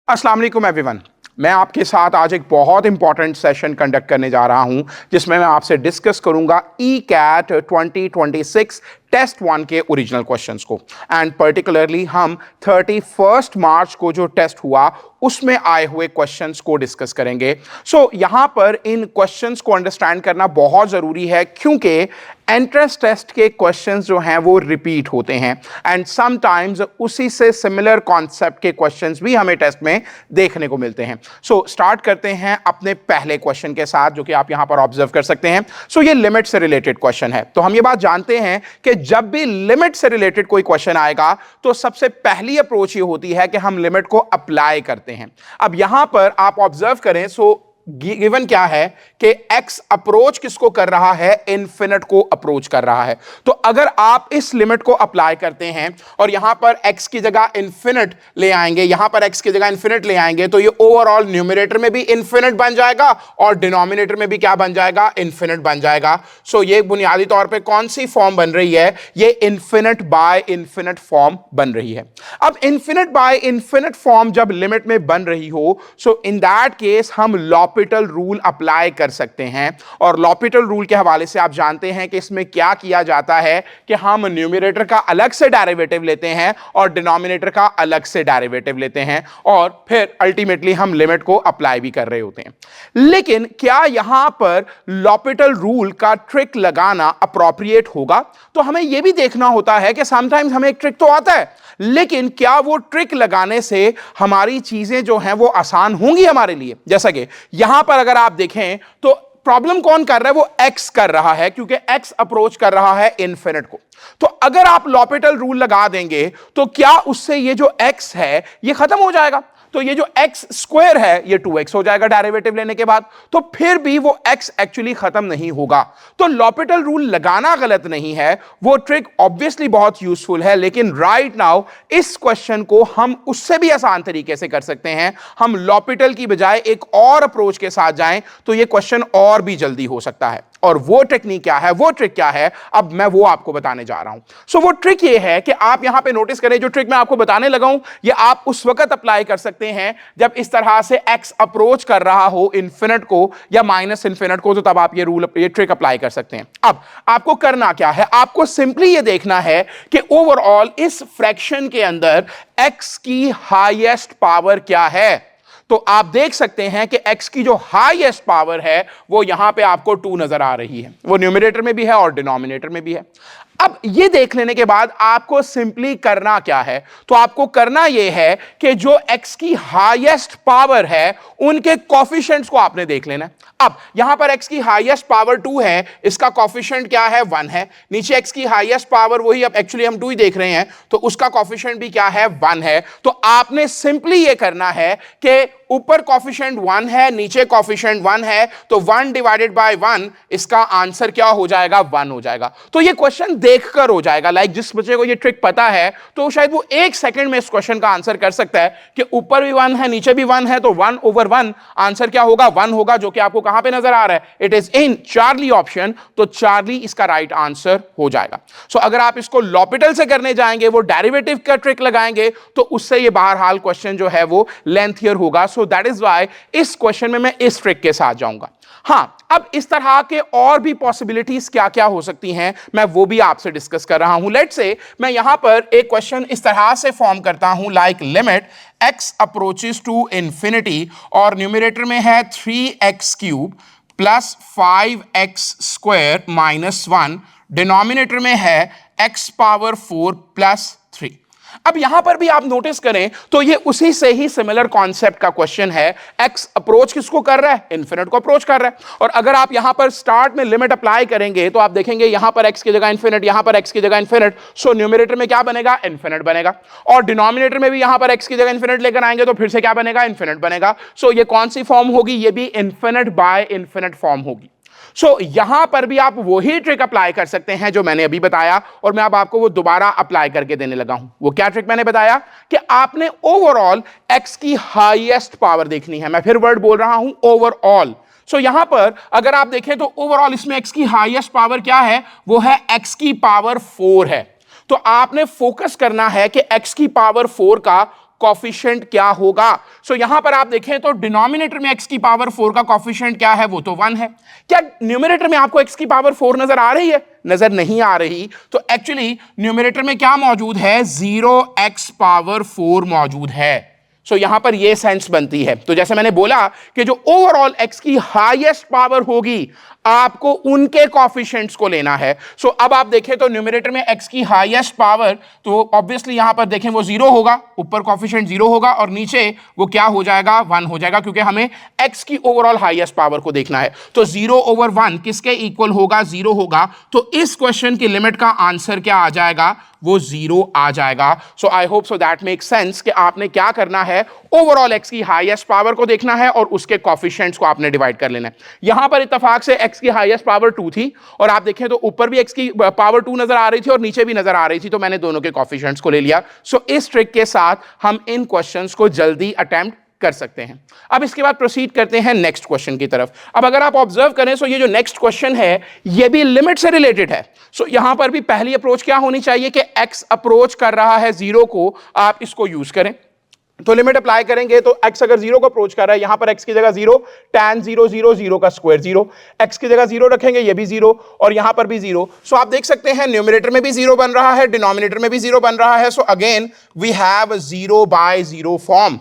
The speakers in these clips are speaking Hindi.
अस्सलाम वालेकुम एवरीवन। मैं आपके साथ आज एक बहुत इंपॉर्टेंट सेशन कंडक्ट करने जा रहा हूं जिसमें मैं आपसे डिस्कस करूंगा ई कैट 2026 टेस्ट 1 के ओरिजिनल क्वेश्चंस को। एंड पर्टिकुलरली हम 31 मार्च को जो टेस्ट हुआ उसमें आए हुए क्वेश्चंस को डिस्कस करेंगे। सो यहां पर इन क्वेश्चंस को अंडरस्टैंड करना बहुत जरूरी है क्योंकि एंट्रेंस टेस्ट के क्वेश्चंस जो हैं वो रिपीट होते हैं एंड समटाइम्स उसी से सिमिलर कॉन्सेप्ट के क्वेश्चंस भी हमें टेस्ट में देखने को मिलते हैं। सो स्टार्ट करते हैं अपने पहले क्वेश्चन के साथ जो कि आप यहां पर ऑब्जर्व कर सकते हैं। सो ये लिमिट से रिलेटेड क्वेश्चन है। तो हम ये बात जानते हैं कि जब भी लिमिट से रिलेटेड कोई क्वेश्चन आएगा तो सबसे पहली अप्रोच ये होती है कि हम लिमिट को अप्लाई करते हैं। अब यहां पर आप ऑब्जर्व करें, सो गिवन क्या है कि x अप्रोच किसको कर रहा है, इन्फिनिट को अप्रोच कर रहा है। तो अगर आप इस लिमिट को अप्लाई करते हैं और यहां पर x की जगह इन्फिनिट ले आएंगे, यहां पर x की जगह इन्फिनिट ले आएंगे तो ये ओवरऑल न्यूमरेटर में भी इन्फिनिट बन जाएगा और डिनोमिनेटर में भी क्या बन जाएगा, इन्फिनिट बन जाएगा। सो ये बुनियादी तौर पे कौन सी फॉर्म बन रही है, ये इन्फिनिट बाय इन्फिनिट फॉर्म बन रही है। अब इन्फिनिट बाय इन्फिनिट फॉर्म जब लिमिट में बन रही हो, सो इन दैट केस हम लॉपिटल रूल अप्लाई कर सकते हैं। और लॉपिटल रूल के हवाले से आप जानते हैं कि इसमें क्या किया जाता है कि हम न्यूमरेटर का अलग से डेरिवेटिव लेते हैं और डिनोमिनेटर का अलग से डेरिवेटिव लेते हैं और फिर अल्टीमेटली हम लिमिट को अप्लाई भी कर रहे होते हैं। लेकिन क्या यहां पर लॉपिटल रूल का ट्रिक लगाना अप्रोप्रिएट होगा? तो हमें यह भी देखना होता है कि समटाइम्स हमें एक ट्रिक तो आता है, लेकिन क्या वो ट्रिक लगाने से हमारी चीजें जो हैं वो आसान होंगी हमारे लिए? जैसा कि यहां पर अगर आप देखें तो प्रॉब्लम कौन कर रहा है, वो x कर रहा है क्योंकि x अप्रोच कर रहा है इन्फिनिट को। तो अगर आप लॉपिटल रूल लगा देंगे तो क्या उससे ये जो x है ये खत्म हो जाएगा? तो ये जो x स्क्वायर है ये 2x हो जाएगा डेरिवेटिव लेने के बाद। तो फिर भी वो x एक्चुअली खत्म नहीं होगा। तो लॉपिटल रूल लगाना गलत नहीं है, वो ट्रिक ऑब्वियसली बहुत यूजफुल है, लेकिन राइट नाउ इस क्वेश्चन को हम उससे भी आसान तरीके से कर सकते हैं। हम लॉपिटल की बजाय एक और अप्रोच के साथ जाएं तो ये क्वेश्चन और भी जल्दी हो सकता है। और वो टेक्निक क्या है, वो ट्रिक क्या है, अब मैं वो आपको बताने जा रहा हूं। सो वो ट्रिक ये है कि आप यहां पे नोटिस करें, जो ट्रिक मैं आपको बताने लगा हूं ये आप उस वक्त अप्लाई कर सकते हैं जब इस तरह से x अप्रोच कर रहा हो इन्फिनिट को या माइनस इन्फिनिट को, तो तब आप ये ट्रिक अप्लाई कर सकते हैं। अब आपको करना क्या है, आपको सिंपली ये देखना है कि ओवरऑल इस फ्रैक्शन के अंदर x की हाईएस्ट पावर क्या है। तो आप देख सकते हैं कि x की जो हाईएस्ट पावर है वो यहां पे आपको 2 नजर आ रही है, वो न्यूमरेटर में भी है और डिनोमिनेटर में भी है। अब ये देख लेने के बाद आपको सिंपली करना क्या है, तो आपको करना यह है कि जो x की हाईएस्ट पावर है उनके कोफिशिएंट्स को आपने देख लेना है। अब यहां पर x की हाईएस्ट पावर 2 है, इसका कोफिशिएंट क्या है, 1 है। नीचे x की हाईएस्ट पावर वही, अब एक्चुअली हम 2 ही देख रहे हैं तो उसका कोफिशिएंट भी क्या है, 1 है। तो आपने सिंपली ये करना है कि ऊपर कोफिशिएंट 1 है, नीचे कोफिशिएंट 1 है, तो 1 डिवाइडेड बाय 1 इसका आंसर क्या हो जाएगा, 1 हो जाएगा। तो ये क्वेश्चन देखकर हो जाएगा। लाइक जिस बच्चे को ये ट्रिक पता है तो शायद वो 1 सेकंड में इस क्वेश्चन का आंसर कर सकता है कि ऊपर भी 1 है नीचे भी 1 है, तो 1/1 आंसर क्या होगा, 1 होगा, जो कि आपको कहां पे नजर आ रहा है, it is in Charlie option. तो चार्ली इसका राइट आंसर हो जाएगा। सो अगर आप इसको लॉपिटल से करने जाएंगे, वो डेरिवेटिव का ट्रिक लगाएंगे, तो उससे ये बहरहाल क्वेश्चन जो है वो लेंथियर होगा। सो दैट इज व्हाई इस क्वेश्चन में मैं इस ट्रिक के साथ जाऊंगा। हां, अब इस तरह के और भी पॉसिबिलिटीज क्या क्या हो सकती हैं मैं वो भी आपसे डिस्कस कर रहा हूं। लेट्स से मैं यहां पर एक क्वेश्चन इस तरह से फॉर्म करता हूं, like limit x approaches to infinity और न्यूमरेटर में है 3x cube plus 5x square minus 1, denominator में है x पावर 4 प्लस 3। अब यहां पर भी आप नोटिस करें तो ये उसी से ही सिमिलर कॉन्सेप्ट का क्वेश्चन है। x अप्रोच किसको कर रहा है, इन्फिनिट को अप्रोच कर रहा है। और अगर आप यहां पर स्टार्ट में लिमिट अप्लाई करेंगे तो आप देखेंगे यहां पर x की जगह इन्फिनिट, यहां पर x की जगह इन्फिनिट, सो न्यूमरेटर में क्या बनेगा, इन्फिनिट बनेगा। और डिनोमिनेटर में भी यहां पर x की जगह इन्फिनिट लेकर आएंगे तो फिर से क्या बनेगा, इन्फिनिट बनेगा। सो ये कौन सी फॉर्म होगी, ये भी इन्फिनिट बाय इन्फिनिट फॉर्म होगी। सो यहां पर भी आप वही ट्रिक अप्लाई कर सकते हैं जो मैंने अभी बताया, और मैं अब आपको वो दोबारा अप्लाई करके देने लगा हूं। वो क्या ट्रिक मैंने बताया कि आपने ओवरऑल x की हाईएस्ट पावर देखनी है। मैं फिर वर्ड बोल रहा हूं, ओवरऑल। सो यहां पर अगर आप देखें तो ओवरऑल इसमें x की हाईएस्ट पावर क्या है, वो है x की पावर 4 है। तो आपने फोकस करना है कि x की पावर 4 का कॉफिशिएंट क्या होगा? सो यहां पर आप देखें तो डिनोमिनेटर में x की पावर 4 का कॉफिशिएंट क्या है? वो तो 1 है। क्या न्यूमरेटर में आपको x की पावर 4 नजर आ रही है? नजर नहीं आ रही। तो एक्चुअली न्यूमरेटर में क्या मौजूद है? 0x पावर 4 मौजूद है। सो यहां पर यह सेंस बनती है। तो जैसे मैंने बोला कि जो ओवरऑल x की हाईएस्ट पावर होगी, आपको उनके कॉफिशिएंट्स को लेना है। सो अब आप देखें तो न्यूमरेटर में x की हाईएस्ट पावर, तो ऑब्वियसली यहां पर देखें वो 0 होगा, ऊपर कॉफिशिएंट 0 होगा और नीचे वो क्या हो जाएगा? 1 हो जाएगा, क्योंकि हमें x की ओवरऑल हाईएस्ट पावर को देखना है। तो 0/1 किसके इक्वल होगा? 0 होगा। तो इस क्वेश्चन की लिमिट का आंसर क्या आ जाएगा? वो 0 आ जाएगा। So I hope so that make sense कि आपने क्या करना है, ओवरऑल x की हाईएस्ट पावर को देखना है और उसके कॉफिशिएंट्स को आपने डिवाइड कर लेना है। यहां पर इत्तेफाक से x की हाईएस्ट पावर 2 थी और आप देखें तो ऊपर भी x की पावर 2 नजर आ रही थी और नीचे भी नजर आ रही थी, तो मैंने दोनों के कॉफिशिएंट्स को ले लिया। सो इस ट्रिक के साथ हम इन क्वेश्चंस को जल्दी अटेम्प्ट कर सकते हैं। अब इसके बाद प्रोसीड करते हैं नेक्स्ट क्वेश्चन की तरफ। अब अगर आप ऑब्जर्व करें तो ये जो नेक्स्ट क्वेश्चन है ये भी लिमिट से रिलेटेड है। सो यहां पर भी पहली अप्रोच क्या होनी चाहिए कि x अप्रोच कर रहा है 0 को, आप इसको यूज करें। तो लिमिट अप्लाई करेंगे तो x अगर 0 को अप्रोच कर रहा है, यहां पर x की जगह 0, tan 0 0 0 का स्क्वायर 0, x की जगह 0 रखेंगे, ये भी 0 और यहां पर भी 0। सो आप देख सकते हैं न्यूमरेटर में भी 0 बन रहा है, डिनोमिनेटर में भी 0 बन रहा है। So again we have 0/0 form.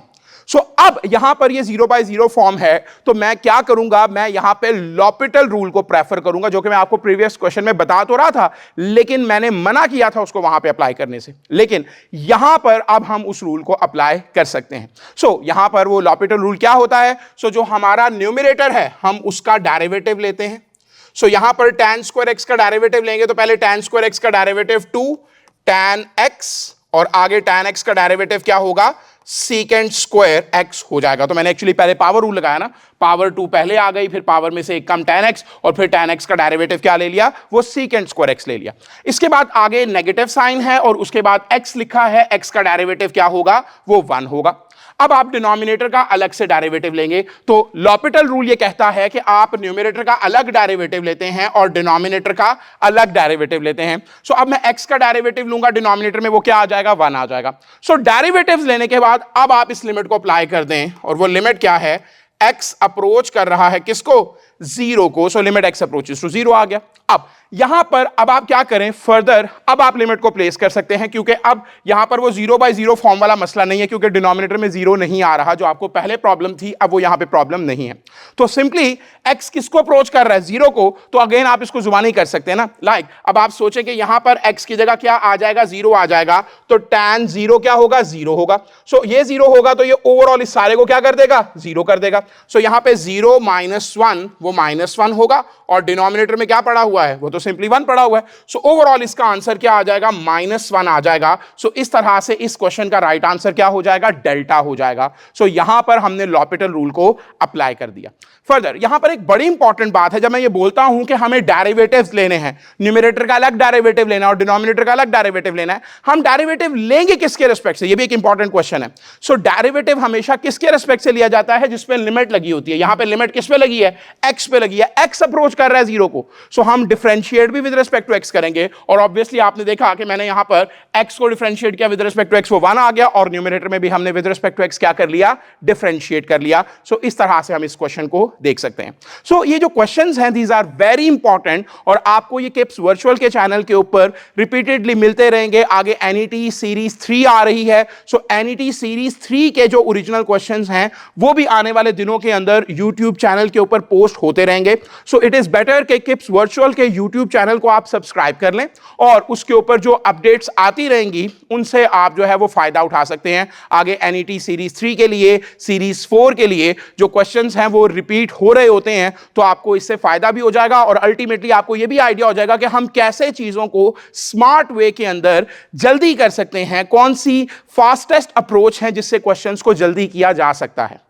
So अब यहां पर ये 0/0 फॉर्म है, तो मैं क्या करूंगा? मैं यहां पे लॉपिटल रूल को प्रेफर करूंगा, जो कि मैं आपको प्रीवियस क्वेश्चन में बता तो रहा था, लेकिन मैंने मना किया था उसको वहां पे अप्लाई करने से। लेकिन यहां पर अब हम उस रूल को अप्लाई कर सकते हैं। सो यहां पर वो लॉपिटल रूल क्या होता है? सो जो हमारा न्यूमरेटर है हम उसका डेरिवेटिव लेते हैं। सो यहां पर tan स्क्वायर x का डेरिवेटिव लेंगे तो पहले tan स्क्वायर x का डेरिवेटिव 2 tan x और आगे tan x का डेरिवेटिव क्या होगा? सीकेंड स्क्वायर x हो जाएगा। तो मैंने एक्चुअली पहले पावर रूल लगाया ना, पावर 2 पहले आ गई, फिर पावर में से एक कम tan x और फिर tan x का डेरिवेटिव क्या ले लिया? वो सीकेंड स्क्वायर x ले लिया। इसके बाद आगे नेगेटिव साइन है और उसके बाद x लिखा है, x का डेरिवेटिव क्या होगा? वो 1 होगा। अब आप डिनोमिनेटर का अलग से डेरिवेटिव लेंगे, तो लॉपिटल रूल ये कहता है कि आप न्यूमरेटर का अलग डेरिवेटिव लेते हैं और डिनोमिनेटर का अलग डेरिवेटिव लेते हैं। सो अब मैं x का डेरिवेटिव लूंगा, डिनोमिनेटर में वो क्या आ जाएगा? 1 आ जाएगा। सो डेरिवेटिव्स लेने के बाद अब आप इस लिमिट को अप्लाई कर दें और वो लिमिट क्या है? x अप्रोच कर रहा है किसको? 0 को। So limit x approaches to 0 आ गया। अब यहां पर अब आप क्या करें फर्दर? अब आप लिमिट को प्लेस कर सकते हैं, क्योंकि अब यहां पर वो 0/0 फॉर्म वाला मसला नहीं है, क्योंकि डिनोमिनेटर में 0 नहीं आ रहा, जो आपको पहले प्रॉब्लम थी अब वो यहां पे प्रॉब्लम नहीं है। तो सिंपली x किसको अप्रोच कर रहा है? 0 को। तो अगेन आप इसको जुबानी कर सकते हैं ना, लाइक अब आप सोचें कि यहां पर x की जगह क्या आ जाएगा? 0 आ जाएगा। तो tan 0 क्या होगा? 0 होगा। सो ये 0 होगा तो ये ओवरऑल इस सारे को क्या कर देगा? 0 कर देगा। सो यहां पे 0 - 1 वो -1 होगा और डिनोमिनेटर में क्या पड़ा हुआ है? वो तो सिंपली 1 पड़ा हुआ है। सो ओवरऑल इसका आंसर क्या आ जाएगा? -1 आ जाएगा। सो इस तरह से इस क्वेश्चन का राइट आंसर क्या हो जाएगा? डेल्टा हो जाएगा। सो यहां पर हमने लॉपिटल रूल को अप्लाई कर दिया। फर्दर यहां पर एक बड़ी इंपॉर्टेंट बात है, जब मैं ये बोलता हूं कि हमें डेरिवेटिव्स लेने हैं, न्यूमरेटर का अलग डेरिवेटिव लेना है और डिनोमिनेटर का अलग डेरिवेटिव लेना है, हम डेरिवेटिव लेंगे किसके रिस्पेक्ट से? ये भी एक इंपॉर्टेंट क्वेश्चन है। सो डेरिवेटिव हमेशा किसके रिस्पेक्ट से लिया जाता है? जिसपे लिमिट लगी होती है। यहां पे लिमिट किस पे लगी है? x पे लगी है। x अप्रोच कर रहा है 0 को। सो हम डिफरेंशिएट भी विद रिस्पेक्ट टू x करेंगे और ऑब्वियसली आपने देखा कि मैंने यहां पर x को डिफरेंशिएट किया विद रिस्पेक्ट टू x, वो 1 आ गया और न्यूमरेटर में भी हमने विद रिस्पेक्ट टू x क्या कर लिया? डिफरेंशिएट कर लिया। सो इस तरह से हम इस क्वेश्चन को देख सकते हैं। सो ये जो क्वेश्चंस हैं दीज आर वेरी इंपॉर्टेंट और आपको ये किप्स वर्चुअल के चैनल के ऊपर रिपीटेडली मिलते रहेंगे। आगे एनईटी सीरीज 3 आ रही है। सो एनईटी सीरीज 3 के जो ओरिजिनल क्वेश्चंस हैं वो भी आने वाले दिनों के अंदर यूट्यूब चैनल के ऊपर पोस्ट होते रहेंगे। सो इट इज बेटर कि किप्स वर्चुअल के यूट्यूब चैनल को आप सब्सक्राइब कर लें और उसके ऊपर जो अपडेट्स आती रहेंगी उनसे आप जो है वो फायदा उठा सकते हैं। आगे एनईटी सीरीज 3 के लिए, सीरीज 4 के लिए जो क्वेश्चंस हैं वो रिपीट हो रहे होते हैं, तो आपको इससे फायदा भी हो जाएगा और अल्टीमेटली आपको यह भी आइडिया हो जाएगा कि हम कैसे चीजों को स्मार्ट वे के अंदर जल्दी कर सकते हैं, कौन सी फास्टेस्ट अप्रोच है जिससे क्वेश्चंस को जल्दी किया जा सकता है।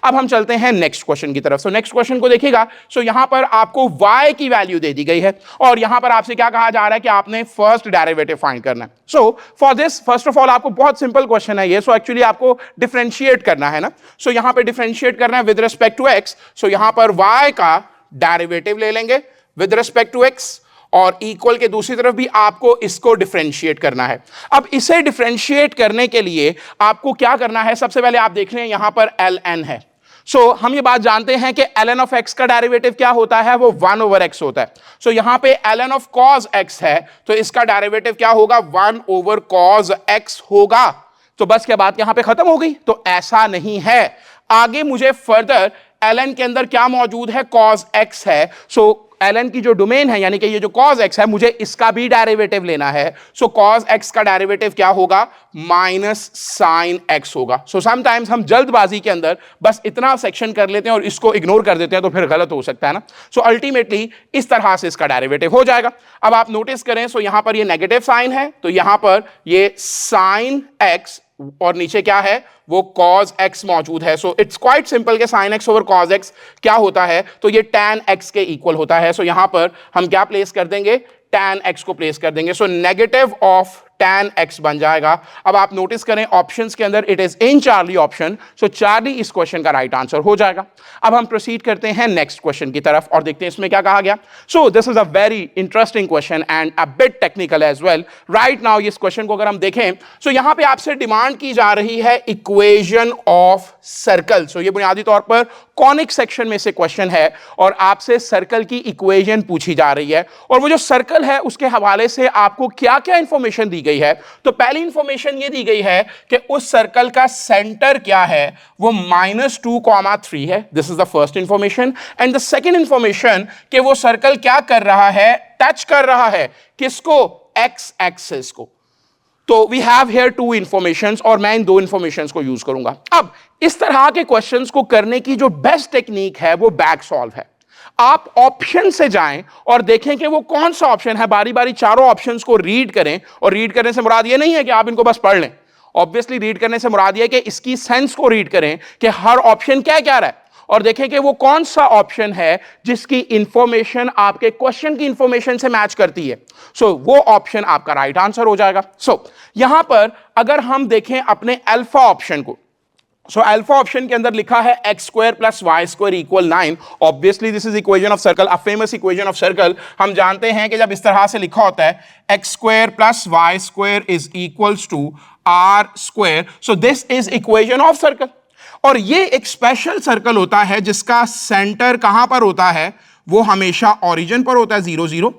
अब हम चलते हैं नेक्स्ट क्वेश्चन की तरफ। नेक्स्ट क्वेश्चन को देखिएगा। यहां पर आपको y की वैल्यू दे दी गई है और यहां पर आपसे क्या कहा जा रहा है कि आपने फर्स्ट डेरिवेटिव फाइंड करना है। For this first of all आपको बहुत सिंपल क्वेश्चन है ये। एक्चुअली आपको डिफरेंशिएट करना है ना। यहां पर डिफरेंशिएट करना है विद रिस्पेक्ट टू x। यहां पर y का डेरिवेटिव ले लेंगे विद रिस्पेक्ट टू x और इक्वल के दूसरी तरफ भी आपको इसको डिफरेंशिएट करना है। अब इसे डिफरेंशिएट करने के लिए आपको क्या करना है, सबसे पहले आप देख रहे हैं यहां पर ln है। हम ये बात जानते हैं कि ln ऑफ x का डेरिवेटिव क्या होता है, वो 1/x होता है। यहां पे ln ऑफ cos x है, तो इसका डेरिवेटिव क्या होगा, 1/cos x होगा। तो बस क्या बात यहां पे खत्म हो गई? तो ऐसा नहीं है, आगे मुझे फर्दर ln के अंदर क्या मौजूद है, cos x है। ln की जो डोमेन है, यानी कि ये जो cos x है, मुझे इसका भी डेरिवेटिव लेना है। cos x का डेरिवेटिव क्या होगा, माइनस sin x होगा। समटाइम्स हम जल्दबाजी के अंदर बस इतना सेक्शन कर लेते हैं और इसको इग्नोर कर देते हैं, तो फिर गलत हो सकता है ना। अल्टीमेटली इस तरह से इसका डेरिवेटिव हो जाएगा। अब आप नोटिस करें, यहां पर ये नेगेटिव साइन है, तो यहां पर ये sin x और नीचे क्या है, वो cos x मौजूद है। इट्स क्वाइट सिंपल के sin x over cos x क्या होता है, तो ये tan x के इक्वल होता है। यहां पर हम क्या प्लेस कर देंगे, tan x को प्लेस कर देंगे। नेगेटिव ऑफ tan x बन जाएगा। अब आप नोटिस करें ऑप्शंस के अंदर it is in Charlie option, Charlie इस क्वेश्चन का राइट आंसर हो जाएगा। अब हम प्रोसीड करते हैं नेक्स्ट क्वेश्चन की तरफ और देखते हैं इसमें क्या कहा गया। This is a very interesting question and a bit technical as well. Right now इस क्वेश्चन को अगर हम देखें, यहां पे आपसे डिमांड की जा रही है इक्वेशन ऑफ सर्कल। ये बुनियादी तौर पर कॉनिक सेक्शन में से क्वेश्चन है और आपसे सर्कल की इक्वेशन पूछी जा रही है, और वो जो सर्कल है उसके हवाले से आपको क्या क्या इंफॉर्मेशन दी गई है। तो पहली इंफॉर्मेशन ये दी गई है कि उस सर्कल का सेंटर क्या है, वो -2,3 है। This is the first information. And the second information कि वो सर्कल क्या कर रहा है, टच कर रहा है किसको, एक्स एक्सिस को। तो we have here two informations और मैं इन दो इंफॉर्मेशंस को यूज करूंगा। अब इस तरह के क्वेश्चंस को करने की जो बेस्ट टेक्निक है वो बैक सॉल्व है। आप ऑप्शन से जाएं और देखें कि वो कौन सा ऑप्शन है, बारी बारी चारों ऑप्शंस को रीड करें। और रीड करने से मुराद ये नहीं है कि आप इनको बस पढ़ लें, ऑब्वियसली रीड करने से मुराद ये कि इसकी सेंस को रीड करें कि हर ऑप्शन क्या कह रहा है, और देखें कि वो कौन सा ऑप्शन है जिसकी इंफॉर्मेशन आपके क्वेश्चन की इंफॉर्मेशन से मैच करती है। वो ऑप्शन आपका राइट आंसर हो जाएगा। यहां पर अगर हम देखें अपने अल्फा ऑप्शन को, अल्फा ऑप्शन के अंदर लिखा है x² + y² = 9। Obviously this is equation of circle, a famous equation of circle. हम जानते हैं कि जब इस तरह से लिखा होता है x² + y² = r², this is equation of circle. और ये एक स्पेशल सर्कल होता है जिसका सेंटर कहां पर होता है, वो हमेशा ओरिजिन पर होता है 0 0।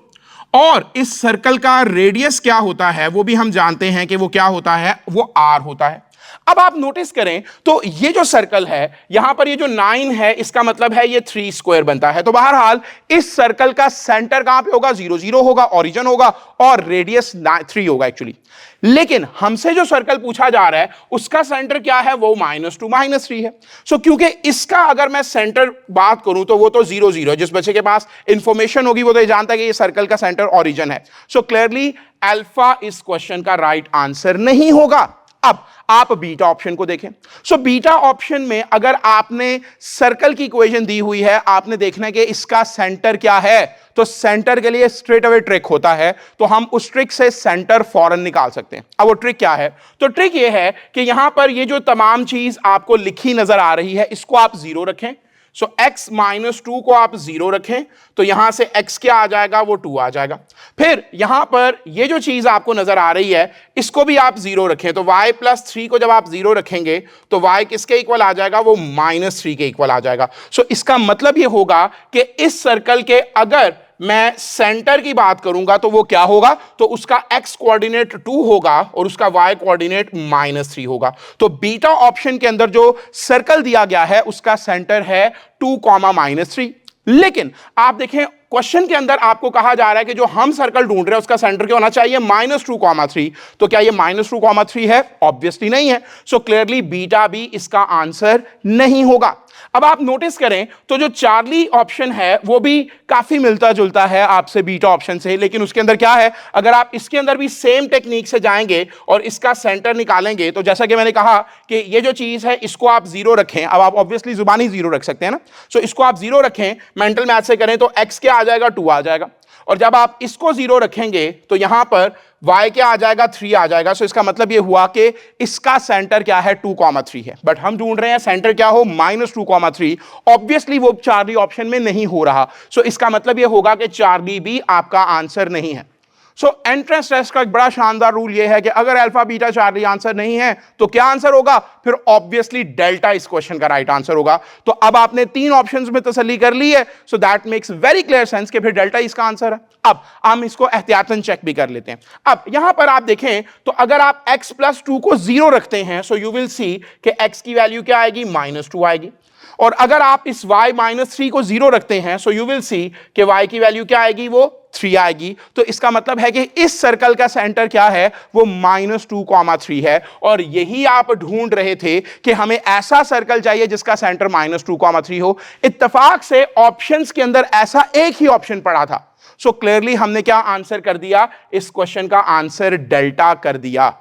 और इस सर्कल का रेडियस क्या होता है, वो भी हम जानते हैं कि वो क्या होता है, वो r होता है। अब आप नोटिस करें तो ये जो सर्कल है, यहां पर ये जो 9 है, इसका मतलब है ये 3² बनता है। तो बहरहाल इस सर्कल का सेंटर कहां पे होगा, 0 0 होगा, ओरिजिन होगा और रेडियस 3 होगा एक्चुअली। लेकिन हमसे जो सर्कल पूछा जा रहा है उसका सेंटर क्या है, वो -2 -3 है। क्योंकि इसका अगर मैं सेंटर बात करूं तो वो तो 0 0 है। जिस बच्चे के पास इंफॉर्मेशन होगी वो तो ये जानता है कि ये सर्कल का सेंटर ओरिजिन है। क्लियरली अल्फा इस क्वेश्चन का राइट आंसर नहीं होगा। अब आप बीटा ऑप्शन को देखें। बीटा ऑप्शन में अगर आपने सर्कल की इक्वेशन दी हुई है, आपने देखना है कि इसका सेंटर क्या है। तो सेंटर के लिए स्ट्रेट अवे ट्रिक होता है, तो हम उस ट्रिक से सेंटर फौरन निकाल सकते हैं। अब वो ट्रिक क्या है, तो ट्रिक ये है कि यहां पर ये जो तमाम चीज आपको लिखी नजर आ रही है, इसको आप 0 रखें। x -2 को आप 0 रखें, तो यहां से x क्या आ जाएगा, वो 2 आ जाएगा। फिर यहां पर ये जो चीज आपको नजर आ रही है, इसको भी आप 0 रखें। तो y + 3 को जब आप 0 रखेंगे तो y किसके इक्वल आ जाएगा, वो -3 के इक्वल आ जाएगा। इसका मतलब ये होगा कि इस सर्कल के अगर मैं सेंटर की बात करूंगा तो वो क्या होगा, तो उसका x कोऑर्डिनेट 2 होगा और उसका y कोऑर्डिनेट -3 होगा। तो बीटा ऑप्शन के अंदर जो सर्कल दिया गया है उसका सेंटर है 2, -3। लेकिन आप देखें क्वेश्चन के अंदर आपको कहा जा रहा है कि जो हम सर्कल ढूंढ रहे हैं उसका सेंटर क्या होना चाहिए, -2, 3। तो क्या ये -2, 3 है, ऑब्वियसली नहीं है। क्लियरली बीटा भी इसका आंसर नहीं होगा। अब आप नोटिस करें तो जो चार्ली ऑप्शन है वो भी काफी मिलता जुलता है आपसे बीटा ऑप्शन से, लेकिन उसके अंदर क्या है, अगर आप इसके अंदर भी सेम टेक्निक से जाएंगे और इसका सेंटर निकालेंगे, तो जैसा कि मैंने कहा कि ये जो चीज है इसको आप 0 रखें। अब आप ऑब्वियसली जुबानी 0 रख सकते हैं ना। इसको आप 0 रखें, मेंटल मैथ से करें तो x क्या आ जाएगा, 2 आ जाएगा। और जब आप इसको 0 रखेंगे तो यहां पर y क्या आ जाएगा, 3 आ जाएगा। सो इसका मतलब ये हुआ कि इसका सेंटर क्या है, 2,3 है, बट हम ढूंढ रहे हैं सेंटर क्या हो, -2,3। ऑब्वियसली वो चार्ली ऑप्शन में नहीं हो रहा, सो इसका मतलब ये होगा कि चार्ली भी आपका आंसर नहीं है। सो एंट्रेंस टेस्ट का एक बड़ा शानदार रूल यह है कि अगर अल्फा बीटा चार्ली आंसर नहीं है तो क्या आंसर होगा, फिर ऑब्वियसली डेल्टा इस क्वेश्चन का राइट आंसर होगा। तो अब आपने 3 ऑप्शंस में तसल्ली कर ली है, so that makes very clear sense कि फिर डेल्टा इसका आंसर है। अब हम इसको एहतियातन चेक भी कर लेते हैं। अब यहां पर आप देखें तो अगर आप x + 2 को 0 रखते हैं, सो यू विल सी कि x की वैल्यू क्या आएगी, -2 आएगी। और अगर आप इस y -3 को 0 रखते हैं, सो यू विल सी कि y की वैल्यू क्या आएगी, वो 3 आएगी। तो इसका मतलब है कि इस सर्कल का सेंटर क्या है, वो -2,3 है। और यही आप ढूंढ रहे थे कि हमें ऐसा सर्कल चाहिए जिसका सेंटर -2,3 हो। इत्तेफाक से ऑप्शंस के अंदर ऐसा एक ही ऑप्शन पड़ा था। सो क्लियरली हमने क्या आंसर कर दिया, इस क्वेश्चन का आंसर डेल्टा कर दिया।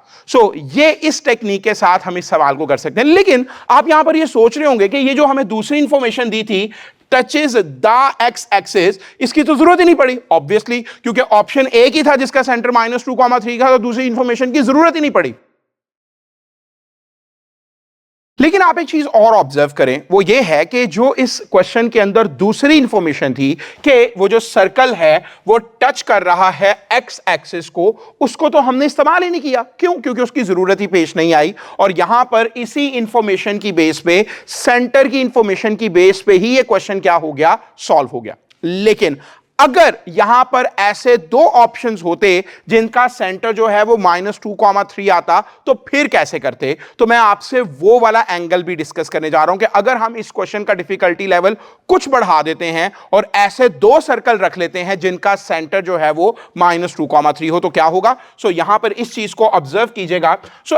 ये इस टेक्निक के साथ हम इस सवाल को कर सकते हैं। लेकिन आप यहां पर ये सोच रहे होंगे कि ये जो हमें दूसरी इंफॉर्मेशन दी थी, टचेस द एक्स एक्सिस, इसकी तो जरूरत ही नहीं पड़ी ऑब्वियसली, क्योंकि ऑप्शन एक ही था जिसका सेंटर -2,3 का, तो दूसरी इंफॉर्मेशन की जरूरत ही नहीं पड़ी। लेकिन आप एक चीज और ऑब्जर्व करें, वो ये है कि जो इस क्वेश्चन के अंदर दूसरी इंफॉर्मेशन थी कि वो जो सर्कल है वो टच कर रहा है एक्स एक्सिस को, उसको तो हमने इस्तेमाल ही नहीं किया। क्यों? क्योंकि उसकी जरूरत ही पेश नहीं आई। और यहां पर इसी इंफॉर्मेशन की बेस पे, सेंटर की इंफॉर्मेशन की बेस पे ही ये क्वेश्चन क्या हो गया, सॉल्व हो गया। लेकिन अगर यहां पर ऐसे 2 ऑप्शंस होते जिनका सेंटर जो है वो -2,3 आता, तो फिर कैसे करते? तो मैं आपसे वो वाला एंगल भी डिस्कस करने जा रहा हूं कि अगर हम इस क्वेश्चन का डिफिकल्टी लेवल कुछ बढ़ा देते हैं और ऐसे 2 सर्कल रख लेते हैं जिनका सेंटर जो है वो -2,3 हो, तो क्या होगा? यहां पर इस चीज को ऑब्जर्व कीजिएगा।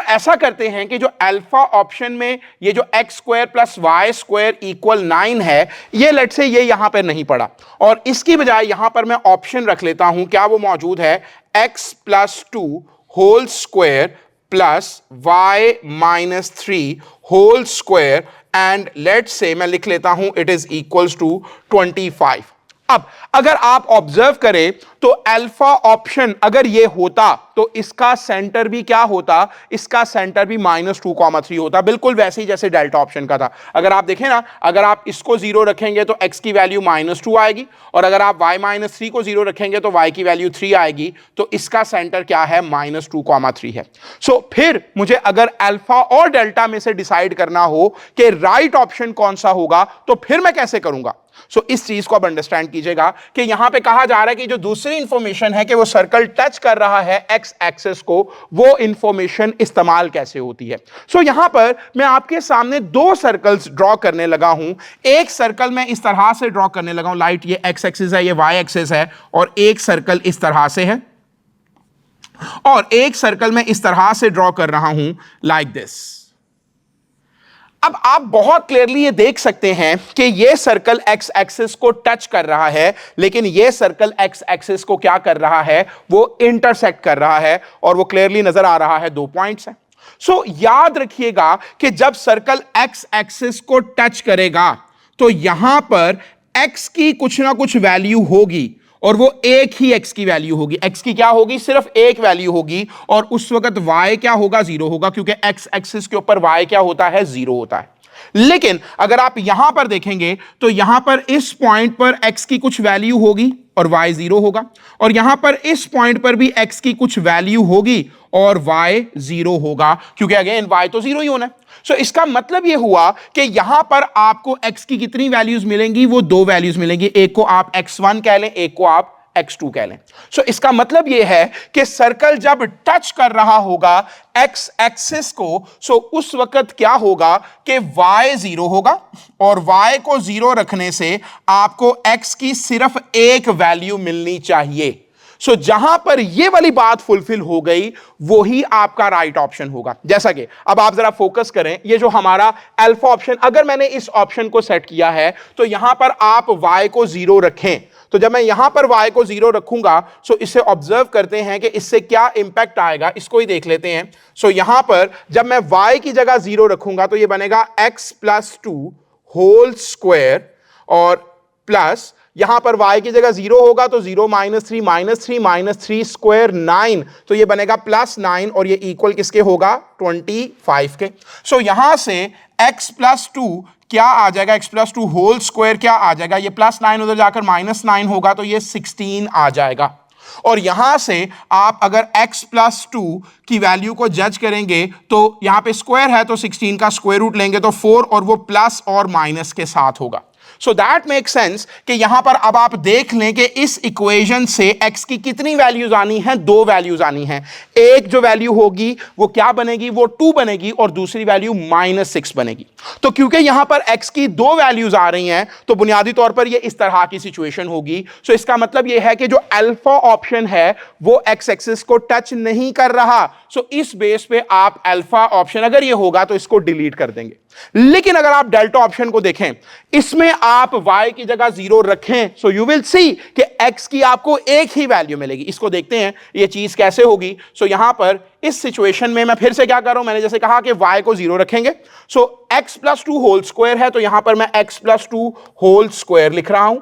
ऐसा करते हैं कि जो अल्फा ऑप्शन में ये जो x² + y² = 9 है, ये लेट्स से ये यहां पर नहीं पड़ा, और इसकी बजाय यहां पर मैं ऑप्शन रख लेता हूं, क्या वो मौजूद है, x + 2 whole square plus y - 3 whole square, and let's say मैं लिख लेता हूं इट इज इक्वल्स टू 25। अब अगर आप ऑब्जर्व करें तो अल्फा ऑप्शन अगर ये होता तो इसका सेंटर भी क्या होता, इसका सेंटर भी -2,3 होता, बिल्कुल वैसे ही जैसे डेल्टा ऑप्शन का था। अगर आप देखें ना, अगर आप इसको 0 रखेंगे तो x की वैल्यू -2 आएगी, और अगर आप y - 3 को 0 रखेंगे तो y की वैल्यू 3 आएगी। तो इसका सेंटर क्या है, -2,3 है। फिर मुझे अगर अल्फा और डेल्टा में से डिसाइड करना हो कि राइट ऑप्शन कौन सा होगा, तो फिर मैं कैसे करूंगा? इस चीज को अब अंडरस्टैंड कीजिएगा कि यहां पे कहा जा रहा है कि जो दूसरी इंफॉर्मेशन है कि वो सर्कल टच कर रहा है एक्स एक्सिस को, वो इंफॉर्मेशन इस्तेमाल कैसे होती है। यहां पर मैं आपके सामने 2 सर्कल्स ड्रॉ करने लगा हूं। एक सर्कल मैं इस तरह से ड्रॉ करने लगा हूं, लाइट ये एक्स एक्सिस है, ये वाई एक्सिस है, और एक सर्कल इस तरह से है, और एक सर्कल मैं इस तरह से ड्रॉ कर रहा हूं लाइक दिस। अब आप बहुत क्लियरली ये देख सकते हैं कि ये सर्कल एक्स एक्सिस को टच कर रहा है, लेकिन ये सर्कल एक्स एक्सिस को क्या कर रहा है, वो इंटरसेक्ट कर रहा है, और वो क्लियरली नजर आ रहा है 2 पॉइंट्स हैं। याद रखिएगा कि जब सर्कल एक्स एक्सिस को टच करेगा तो यहां पर एक्स की कुछ ना कुछ वैल्यू होगी, और वो एक ही x की वैल्यू होगी। x की क्या होगी, सिर्फ एक वैल्यू होगी, और उस वक्त y क्या होगा, 0 होगा, क्योंकि x एक्सिस के ऊपर y क्या होता है, 0 होता है। लेकिन अगर आप यहां पर देखेंगे तो यहां पर इस पॉइंट पर x की कुछ वैल्यू होगी और y 0 होगा, और यहां पर इस पॉइंट पर भी x की कुछ वैल्यू होगी और y 0 होगा, क्योंकि अगेन y तो 0 ही होना है। इसका मतलब यह हुआ कि यहां पर आपको x की कितनी वैल्यूज मिलेंगी, वो 2 वैल्यूज मिलेंगी। एक को आप x1 कह लें, एक को आप x2 कह लें। इसका मतलब यह है कि सर्कल जब टच कर रहा होगा x एक्सिस को, उस वक्त क्या होगा कि y 0 होगा, और y को 0 रखने से आपको x की सिर्फ एक वैल्यू मिलनी चाहिए। जहां पर यह वाली बात फुलफिल हो गई, वो ही आपका राइट ऑप्शन होगा। जैसा कि अब आप जरा फोकस करें, ये जो हमारा अल्फा ऑप्शन, अगर मैंने इस ऑप्शन को सेट किया है तो यहां पर आप y को 0 रखें, तो जब मैं यहां पर y को 0 रखूंगा, इसे ऑब्जर्व करते हैं कि इससे क्या इंपैक्ट आएगा, इसको ही देख लेते हैं। यहां पर जब मैं y की जगह 0 रखूंगा तो यह बनेगा x + 2 होल स्क्वायर, और प्लस यहां पर y की जगह 0 होगा तो 0 माइनस 3 स्क्वायर 9, तो ये बनेगा +9 और ये इक्वल किसके होगा 25 के। सो यहां से x प्लस 2 क्या आ जाएगा, x प्लस 2 होल स्क्वायर क्या आ जाएगा, ये +9 उधर जाकर -9 होगा तो ये 16 आ जाएगा। और यहां से आप अगर x प्लस 2 की वैल्यू को जज करेंगे तो यहां पे स्क्वायर है तो 16 का स्क्वायर रूट लेंगे तो 4 और वो प्लस और माइनस के साथ होगा। सो दैट मेक सेंस कि यहां पर अब आप देख लें कि इस इक्वेशन से x की कितनी वैल्यूज आनी है, 2 वैल्यूज आनी है। एक जो वैल्यू होगी वो क्या बनेगी, वो 2 बनेगी और दूसरी वैल्यू -6 बनेगी। तो क्योंकि यहां पर x की 2 वैल्यूज आ रही हैं तो बुनियादी तौर पर ये इस तरह की सिचुएशन होगी। सो इसका मतलब ये है कि जो अल्फा ऑप्शन है वो x एक्सिस को टच नहीं कर रहा। सो इस बेस पे आप अल्फा ऑप्शन अगर ये होगा तो इसको डिलीट कर देंगे। लेकिन अगर आप डेल्टा ऑप्शन को देखें, इसमें आप y की जगह 0 रखें, सो यू विल सी कि x की आपको एक ही वैल्यू मिलेगी। इसको देखते हैं ये चीज कैसे होगी। सो यहां पर इस सिचुएशन में मैं फिर से क्या कर रहा हूं, मैंने जैसे कहा कि y को 0 रखेंगे। सो x प्लस 2 होल स्क्वायर है तो यहां पर मैं x प्लस 2 होल स्क्वायर लिख रहा हूं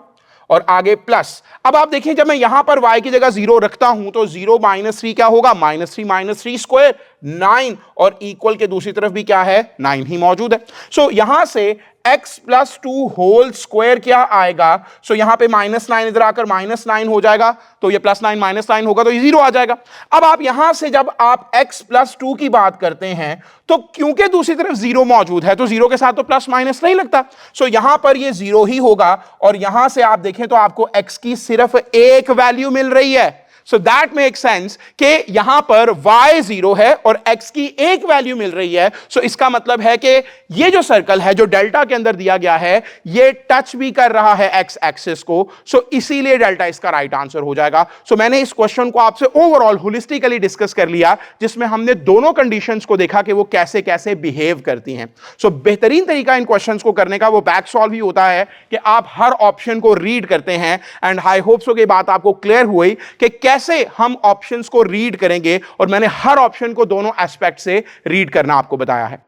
और आगे प्लस। अब आप देखिए जब मैं यहां पर y की जगह 0 रखता हूं तो 0 -3 क्या होगा, -3 स्क्वायर 9 और इक्वल के दूसरी तरफ भी क्या है 9 ही मौजूद है। सो यहां से x प्लस 2 होल स्क्वायर क्या आएगा, सो यहां पे -9 इधर आकर -9 हो जाएगा तो ये +9 -9 होगा तो ये 0 आ जाएगा। अब आप यहां से जब आप x प्लस 2 की बात करते हैं तो क्योंकि दूसरी तरफ 0 मौजूद है तो 0 के साथ तो प्लस माइनस नहीं लगता। सो यहां पर ये 0 ही होगा और यहां से आप देखें तो आपको x की सिर्फ एक वैल्यू मिल रही है। सो दैट मेक सेंस कि यहां पर y 0 है और x की एक वैल्यू मिल रही है। सो इसका मतलब है कि ये जो सर्कल है जो डेल्टा के अंदर दिया गया है ये टच भी कर रहा है x एक्सिस को। सो इसीलिए डेल्टा इसका राइट आंसर हो जाएगा। सो मैंने इस क्वेश्चन को आपसे ओवरऑल होलिस्टिकली डिस्कस कर लिया जिसमें हमने दोनों कंडीशंस को देखा कि वो कैसे कैसे बिहेव करती हैं। सो बेहतरीन तरीका इन क्वेश्चंस को करने का वो बैक सॉल्व ही होता है कि आप हर ऑप्शन को रीड करते हैं। एंड आई होप सो कि बात आपको क्लियर हुई कि कैसे हम ऑप्शंस को रीड करेंगे और मैंने हर ऑप्शन को दोनों एस्पेक्ट से रीड करना आपको बताया है।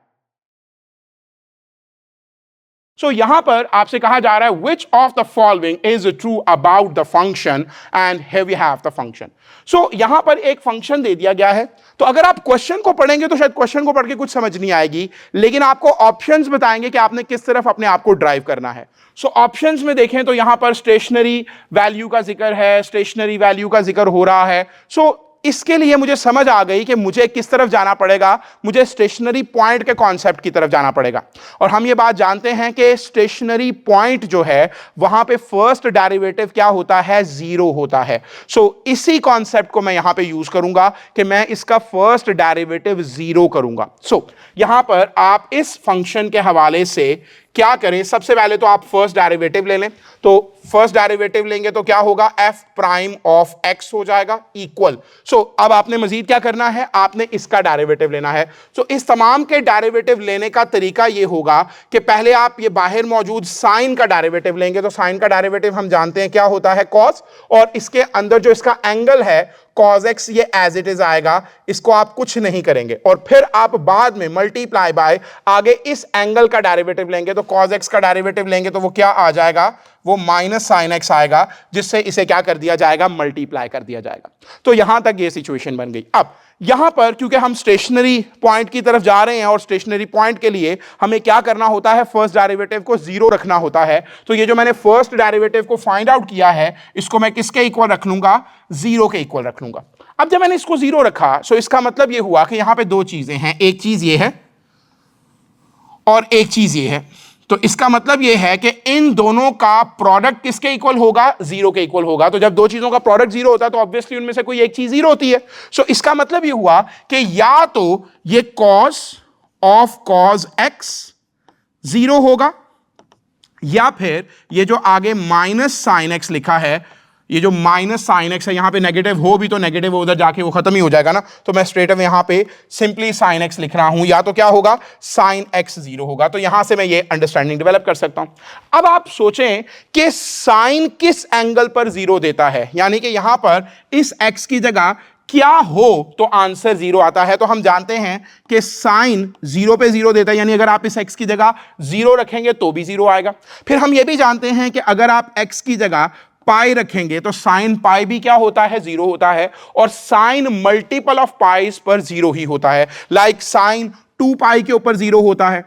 सो यहां पर आपसे कहा जा रहा है which of the following is true about the function and here we have the function। सो यहां पर एक फंक्शन दे दिया गया है तो अगर आप क्वेश्चन को पढ़ेंगे तो शायद क्वेश्चन को पढ़ के कुछ समझ नहीं आएगी, लेकिन आपको ऑप्शंस बताएंगे कि आपने किस तरफ अपने आप को ड्राइव करना है। सो ऑप्शंस में देखें तो यहां पर स्टेशनरी वैल्यू का जिक्र है, स्टेशनरी वैल्यू का जिक्र हो रहा है। सो इसके लिए मुझे समझ आ गई कि मुझे किस तरफ जाना पड़ेगा, मुझे स्टेशनरी पॉइंट के कॉन्सेप्ट की तरफ जाना पड़ेगा। और हम ये बात जानते हैं कि स्टेशनरी पॉइंट जो है वहां पे फर्स्ट डेरिवेटिव क्या होता है, 0 होता है। सो इसी कॉन्सेप्ट को मैं यहां पे यूज करूंगा कि मैं इसका फर्स्ट डेरिवेटिव 0 करूंगा। सो यहां पर आप इस फंक्शन के हवाले से क्या करें, सबसे पहले तो आप फर्स्ट डेरिवेटिव ले लें। तो फर्स्ट डेरिवेटिव लेंगे तो क्या होगा, f प्राइम ऑफ x हो जाएगा इक्वल। सो अब आपने मजीद क्या करना है, आपने इसका डेरिवेटिव लेना है। सो इस तमाम के डेरिवेटिव लेने का तरीका ये होगा कि पहले आप ये बाहर मौजूद साइन का डेरिवेटिव लेंगे। तो साइन का डेरिवेटिव हम जानते हैं क्या होता है, cos, और इसके अंदर जो इसका एंगल है cos x ये एज इट इज आएगा, इसको आप कुछ नहीं करेंगे और फिर आप बाद में मल्टीप्लाई बाय आगे इस एंगल का डेरिवेटिव लेंगे। तो cos x का डेरिवेटिव लेंगे तो वो क्या आ जाएगा, वो माइनस साइन x आएगा, जिससे इसे क्या कर दिया जाएगा, मल्टीप्लाई कर दिया जाएगा। तो यहां तक ये सिचुएशन बन गई। अब यहां पर क्योंकि हम स्टेशनरी पॉइंट की तरफ जा रहे हैं और स्टेशनरी पॉइंट के लिए हमें क्या करना होता है, फर्स्ट डेरिवेटिव को 0 रखना होता है। तो ये जो मैंने फर्स्ट डेरिवेटिव को फाइंड आउट किया है इसको मैं किसके इक्वल रख लूंगा, 0 के इक्वल रख लूंगा। अब जब मैंने इसको 0 रखा सो इसका मतलब ये हुआ कि यहां पे दो चीजें हैं, एक चीज ये है और एक चीज ये है। तो इसका मतलब यह है कि इन दोनों का प्रोडक्ट किसके इक्वल होगा, 0 के इक्वल होगा। तो जब दो चीजों का प्रोडक्ट 0 होता है तो ऑब्वियसली उनमें से कोई एक चीज 0 होती है। सो इसका मतलब यह हुआ कि या तो ये cos ऑफ cos x 0 होगा या फिर ये जो आगे माइनस साइन x लिखा है, ये जो माइनस साइन एक्स है, यहां पे नेगेटिव हो भी तो नेगेटिव उधर जाके वो खत्म ही हो जाएगा ना। तो मैं स्ट्रेट अवे यहां पे सिंपली साइन एक्स लिख रहा हूं, या तो क्या होगा, साइन एक्स 0 होगा। तो यहां से मैं ये अंडरस्टैंडिंग डेवलप कर सकता हूं। अब आप सोचें कि साइन किस एंगल पर 0 देता है, यानी कि यहां पर इस एक्स की जगह क्या हो तो आंसर 0 आता है। तो हम जानते हैं कि साइन 0 पे 0 देता है, यानी अगर आप इस x की जगह 0 रखेंगे तो भी 0 आएगा। फिर हम ये भी जानते हैं कि अगर आप x की जगह पाई रखेंगे तो साइन पाई भी क्या होता है, 0 होता है। और साइन मल्टीपल ऑफ पाइस पर 0 ही होता है, लाइक साइन 2 पाई के ऊपर 0 होता है,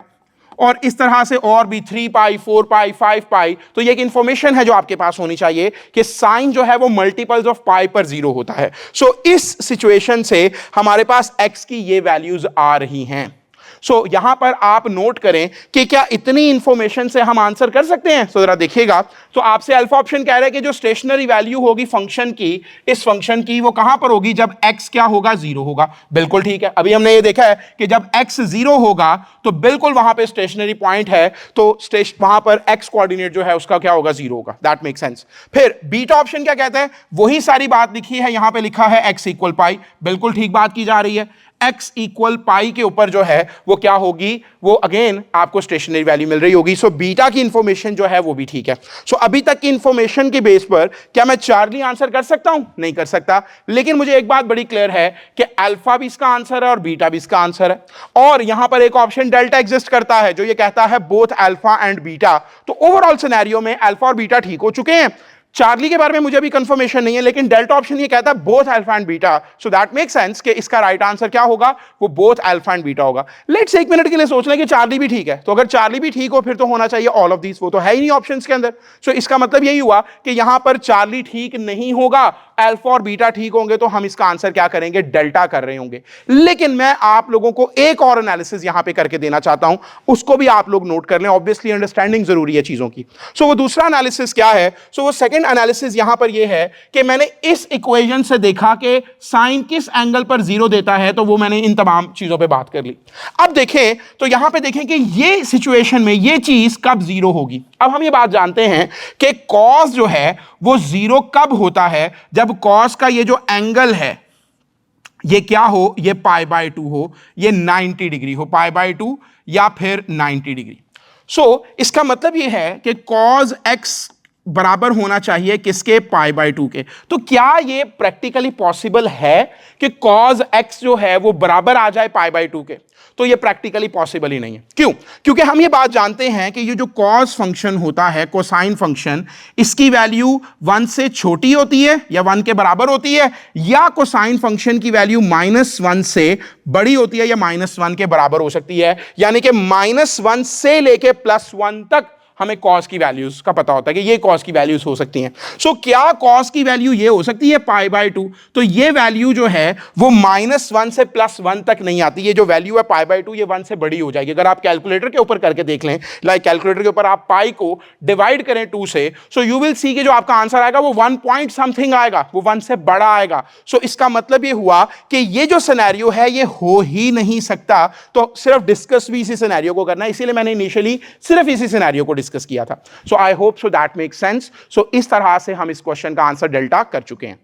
और इस तरह से और भी 3 पाई, 4 पाई, 5 पाई। तो ये एक इंफॉर्मेशन है जो आपके पास होनी चाहिए कि साइन जो है वो मल्टीपल्स ऑफ पाई पर 0 होता है। सो इस सिचुएशन से हमारे पास x की ये वैल्यूज आ रही हैं। सो यहां पर आप नोट करें कि क्या इतनी इंफॉर्मेशन से हम आंसर कर सकते हैं। सो जरा देखिएगा, तो आपसे अल्फा ऑप्शन कह रहा है कि जो स्टेशनरी वैल्यू होगी फंक्शन की, इस फंक्शन की, वो कहां पर होगी, जब x क्या होगा, 0 होगा। बिल्कुल ठीक है, अभी हमने ये देखा है कि जब x 0 होगा तो बिल्कुल वहां पे स्टेशनरी पॉइंट है, तो वहां पर x कोऑर्डिनेट जो है उसका क्या होगा, 0 होगा। That make sense. फिर बीटा ऑप्शन क्या कहता है, वही सारी बात लिखी है, यहां पे लिखा है x इक्वल पाई, बिल्कुल ठीक बात की जा रही है। x इक्वल पाई के ऊपर जो है वो क्या होगी, वो अगेन आपको स्टेशनरी वैल्यू मिल रही होगी। सो बीटा की इंफॉर्मेशन जो है वो भी ठीक है। सो अभी तक की इंफॉर्मेशन के बेस पर क्या मैं चार्ली आंसर कर सकता हूं, नहीं कर सकता। लेकिन मुझे एक बात बड़ी क्लियर है कि अल्फा भी इसका आंसर है और बीटा भी इसका आंसर है, और यहां पर एक ऑप्शन डेल्टा एग्जिस्ट करता है जो ये कहता है बोथ अल्फा एंड बीटा। तो ओवरऑल सिनेरियो में अल्फा और बीटा ठीक हो चुके हैं। चार्ली के बारे में मुझे अभी कंफर्मेशन नहीं है, लेकिन डेल्टा ऑप्शन ये कहता है both alpha and beta. So that make sense कि इसका राइट आंसर क्या होगा, वो बोथ अल्फा एंड बीटा होगा। लेट्स एक मिनट के लिए सोच लें कि चार्ली भी ठीक है, तो अगर चार्ली भी ठीक हो फिर तो होना चाहिए ऑल ऑफ दीस, वो तो है ही नहीं ऑप्शंस के अंदर। सो इसका मतलब यही हुआ कि यहां पर चार्ली ठीक नहीं होगा, अल्फा और बीटा ठीक होंगे, तो हम इसका आंसर क्या करेंगे, डेल्टा कर रहे होंगे। लेकिन मैं आप लोगों को एक और एनालिसिस यहां पे करके देना चाहता हूं, उसको भी आप लोग नोट कर लें, ऑब्वियसली अंडरस्टैंडिंग जरूरी है चीजों की। सो वो दूसरा एनालिसिस क्या है, सो वो सेकंड एनालिसिस यहां पर ये है कि मैंने इस इक्वेशन से देखा कि साइन किस एंगल पर 0 देता है, तो वो मैंने इन तमाम चीजों पे बात कर ली। अब देखें तो यहां पे देखें कि ये सिचुएशन में ये चीज कब 0 होगी। अब हम ये बात जानते हैं कि कॉस जो है वो 0 कब होता है, जब कॉस का ये जो एंगल है ये क्या हो, ये π/2 हो, ये 90 डिग्री हो, π/2 या फिर 90 डिग्री। सो इसका मतलब ये है कि cos x बराबर होना चाहिए किसके, π/2 के। तो क्या ये प्रैक्टिकली पॉसिबल है कि cos x जो है वो बराबर आ जाए π/2 के? तो ये प्रैक्टिकली पॉसिबल ही नहीं है। क्यों? क्योंकि हम ये बात जानते हैं कि ये जो cos फंक्शन होता है, कोसाइन फंक्शन, इसकी वैल्यू 1 से छोटी होती है या 1 के बराबर होती है, या कोसाइन फंक्शन की वैल्यू -1 से बड़ी होती है या -1 के बराबर हो सकती है। यानी कि -1 से लेके +1 तक हमें कॉस की वैल्यूज का पता होता है कि ये कॉस की वैल्यूज हो सकती हैं। सो क्या कॉस की वैल्यू ये हो सकती है π/2? तो ये वैल्यू जो है वो -1 से +1 तक नहीं आती। ये जो वैल्यू है π/2 ये 1 से बड़ी हो जाएगी। अगर आप कैलकुलेटर के ऊपर करके देख लें, लाइक कैलकुलेटर के ऊपर आप पाई को डिवाइड करें 2 से, सो यू विल सी कि जो आपका आंसर आएगा वो 1 पॉइंट समथिंग आएगा, वो 1 से बड़ा आएगा। सो इसका मतलब ये हुआ कि ये जो सिनेरियो है ये हो ही नहीं सकता। तो सिर्फ डिस्कस भी इसी सिनेरियो को करना है, इसीलिए मैंने इनिशियली सिर्फ इसी सिनेरियो को डिस्कस किया था। So I hope so that make sense. So इस तरह से हम इस क्वेश्चन का आंसर डेल्टा कर चुके हैं।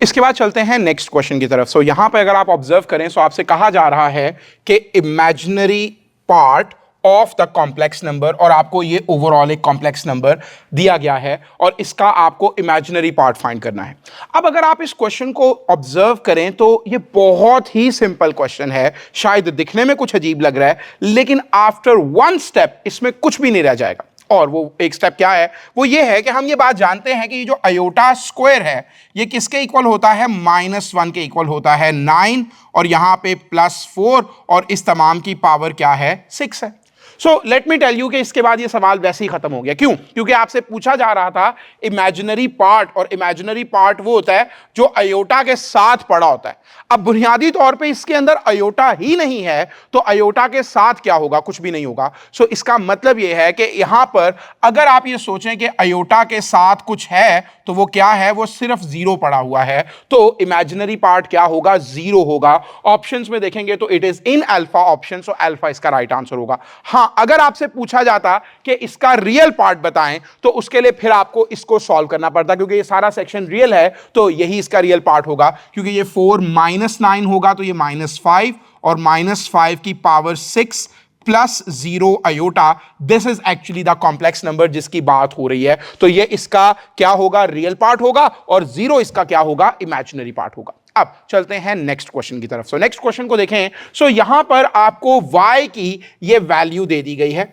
इसके बाद चलते हैं नेक्स्ट क्वेश्चन की तरफ। सो यहां पर अगर आप ऑब्जर्व करें, सो आपसे कहा जा रहा है कि imaginary part of the complex number, और आपको ये ओवरऑल एक कॉम्प्लेक्स नंबर दिया गया है और इसका आपको इमेजिनरी पार्ट फाइंड करना है। अब अगर आप इस क्वेश्चन को ऑब्जर्व करें तो ये बहुत ही सिंपल क्वेश्चन है। शायद दिखने में कुछ अजीब लग रहा है, लेकिन आफ्टर 1 स्टेप इसमें कुछ भी नहीं रह जाएगा। और वो एक स्टेप क्या है, वो ये है कि हम ये बात जानते हैं कि ये जो अयोटा स्क्वायर है ये किसके इक्वल होता है, -1 के इक्वल होता है। 9 और यहां पे +4 और इस तमाम की पावर क्या है, 6 है। So let me tell you कि इसके बाद ये सवाल वैसे ही खत्म हो गया। क्यों? क्योंकि आपसे पूछा जा रहा था इमेजिनरी पार्ट, और इमेजिनरी पार्ट वो होता है जो अयोटा के साथ पड़ा होता है। अब बुनियादी तौर पे इसके अंदर अयोटा ही नहीं है, तो अयोटा के साथ क्या होगा, कुछ भी नहीं होगा। सो इसका मतलब ये है कि यहां पर अगर आप ये सोचें कि अयोटा के साथ कुछ है तो वो क्या है, वो सिर्फ 0 पड़ा हुआ है। तो इमेजिनरी पार्ट क्या होगा, 0 होगा। ऑप्शंस में देखेंगे तो it is in alpha option, so alpha इसका राइट आंसर होगा। हां, अगर आपसे पूछा जाता कि इसका रियल पार्ट बताएं तो उसके लिए फिर आपको इसको सॉल्व करना पड़ता, क्योंकि ये सारा सेक्शन रियल है तो यही इसका रियल पार्ट होगा। क्योंकि ये 4 - 9 होगा तो ये -5 और -5 की power 6 plus 0 iota, this is actually the complex number जिसकी बात हो रही है। तो ये इसका क्या होगा, रियल पार्ट होगा, और 0 इसका क्या होगा, इमेजिनरी पार्ट होगा। अब चलते हैं नेक्स्ट क्वेश्चन की तरफ। सो नेक्स्ट क्वेश्चन को देखें। सो यहां पर आपको y की ये वैल्यू दे दी गई है